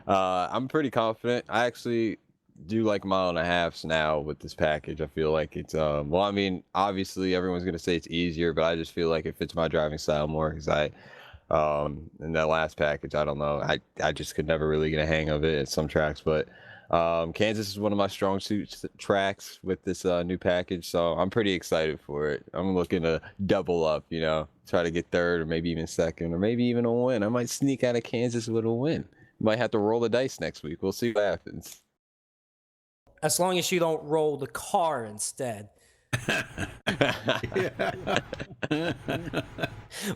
I'm pretty confident. I actually do like 1.5 miles now with this package. I feel like it's well, I mean, obviously everyone's gonna say it's easier, but I just feel like it fits my driving style more because in that last package, I don't know, I just could never really get a hang of it at some tracks, but Kansas is one of my strong suit tracks with this new package, so I'm pretty excited for it. I'm looking to double up, try to get third or maybe even second or maybe even a win. I might sneak out of Kansas with a win. Might have to roll the dice next week. We'll see what happens. As long as you don't roll the car instead.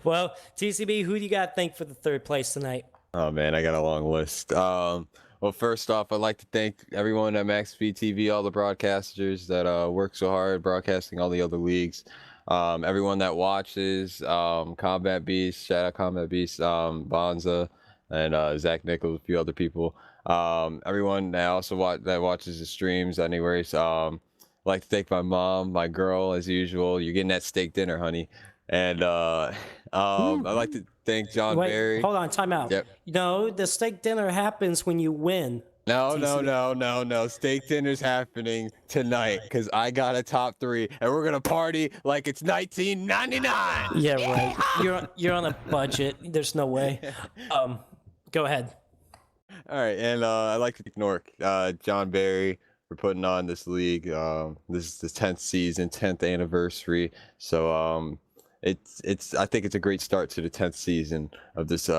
Well, TCB, who do you got to thank for the 3rd place tonight? Oh man, I got a long list. Well, first off, I'd like to thank everyone at MaxSpeedTV, all the broadcasters that work so hard broadcasting all the other leagues. Everyone that watches, Combat Beast, shout out Combat Beast, Bonza, and Zach Nichols, a few other people. Everyone that also watches the streams anyways. I'd like to thank my mom, my girl, as usual. You're getting that steak dinner, honey. And I'd like to thank John Barry. Hold on, time out. Yep. The steak dinner happens when you win. No. Steak dinner's happening tonight because I got a top 3, and we're gonna party like it's 1999. Yeah, right. You're on a budget. There's no way. Go ahead. All right, and I'd like to thank Nork, John Barry, for putting on this league. This is the 10th season, 10th anniversary. So I think it's a great start to the 10th season of this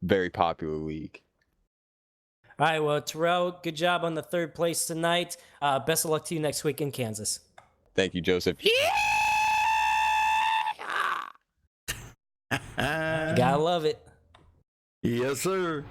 very popular league. All right, well, Terrell, good job on the 3rd place tonight. Best of luck to you next week in Kansas. Thank you, Joseph. Gotta love it. Yes, sir.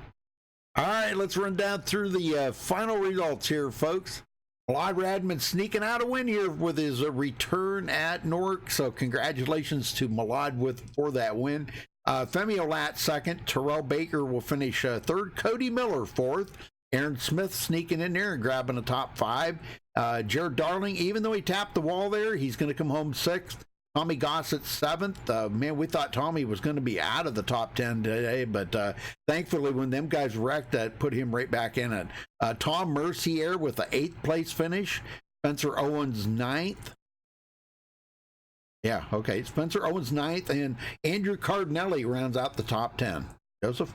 All right, let's run down through the final results here, folks. Malad Radman sneaking out a win here with his return at Newark. So congratulations to Malad for that win. Femi Olat second. Terrell Baker will finish 3rd. Cody Miller 4th. Aaron Smith sneaking in there and grabbing a top 5. Jared Darling, even though he tapped the wall there, he's going to come home 6th. Tommy Gossett 7th. Man, we thought Tommy was going to be out of the top 10 today, but thankfully when them guys wrecked, that put him right back in it. Tom Mercier with the 8th place finish. Spencer Owens 9th. Yeah, okay. Spencer Owens 9th, and Andrew Cardinelli rounds out the top 10. Joseph?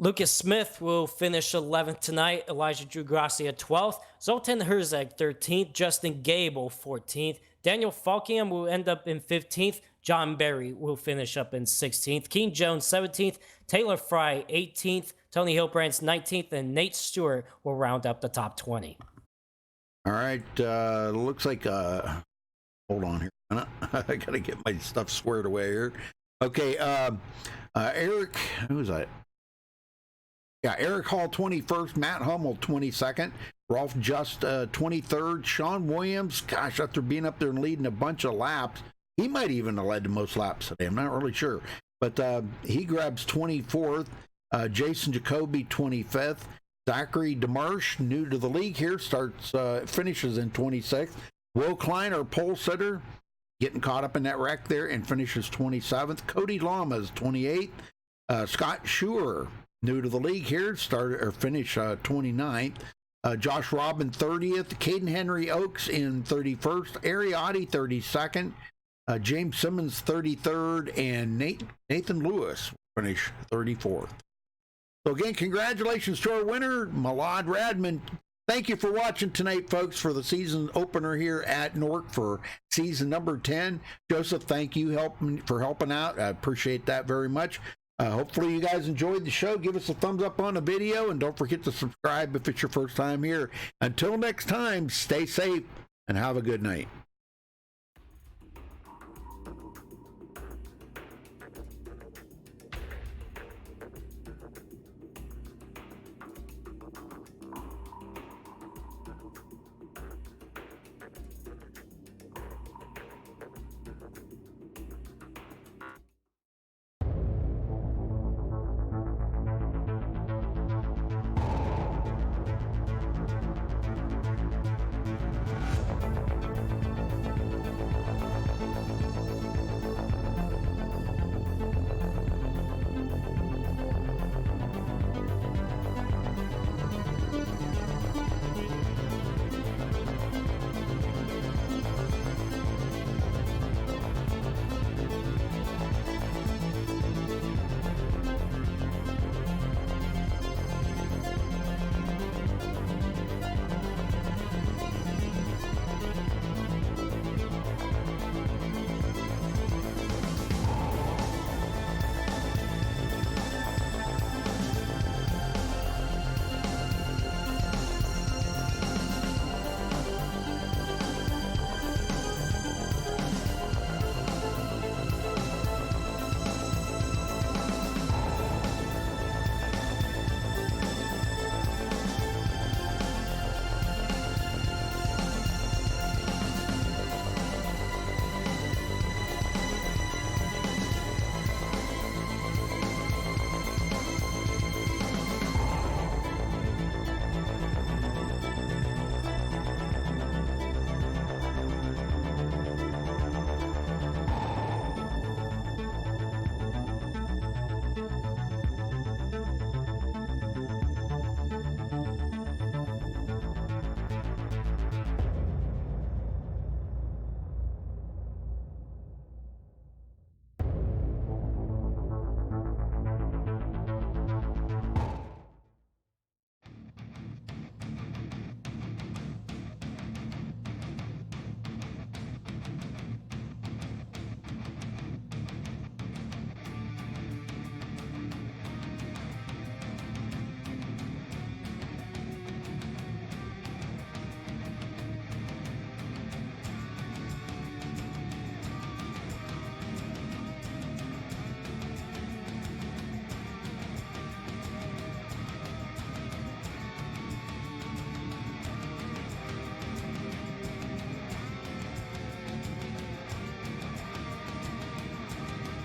Lucas Smith will finish 11th tonight. Elijah Drew Gracia 12th. Zoltan Herzeg 13th. Justin Gable 14th. Daniel Falkingham will end up in 15th. John Barry will finish up in 16th. Keen Jones 17th. Taylor Fry 18th. Tony Hilbrands 19th. And Nate Stewart will round up the top 20. All right, looks like hold on here. I gotta get my stuff squared away here. Okay, Eric, who's that? Yeah, Eric Hall 21st, Matt Hummel 22nd, Rolf Just 23rd, Sean Williams. Gosh, after being up there and leading a bunch of laps, he might even have led the most laps today. I'm not really sure, but he grabs 24th. Jason Jacoby 25th. Zachary DeMarsh, new to the league here, finishes in 26th. Will Klein, our pole sitter, getting caught up in that wreck there and finishes 27th. Cody Lamas 28th. Scott Schuer, new to the league here, finished 29th. Josh Robin 30th. Caden Henry Oaks in 31st. Ariotti 32nd. James Simmons 33rd. And Nathan Lewis finish 34th. So again, congratulations to our winner, Malad Radman. Thank you for watching tonight, folks, for the season opener here at Newark for season number 10. Joseph, thank you for helping out. I appreciate that very much. Hopefully you guys enjoyed the show. Give us a thumbs up on the video, and don't forget to subscribe if it's your first time here. Until next time, stay safe and have a good night.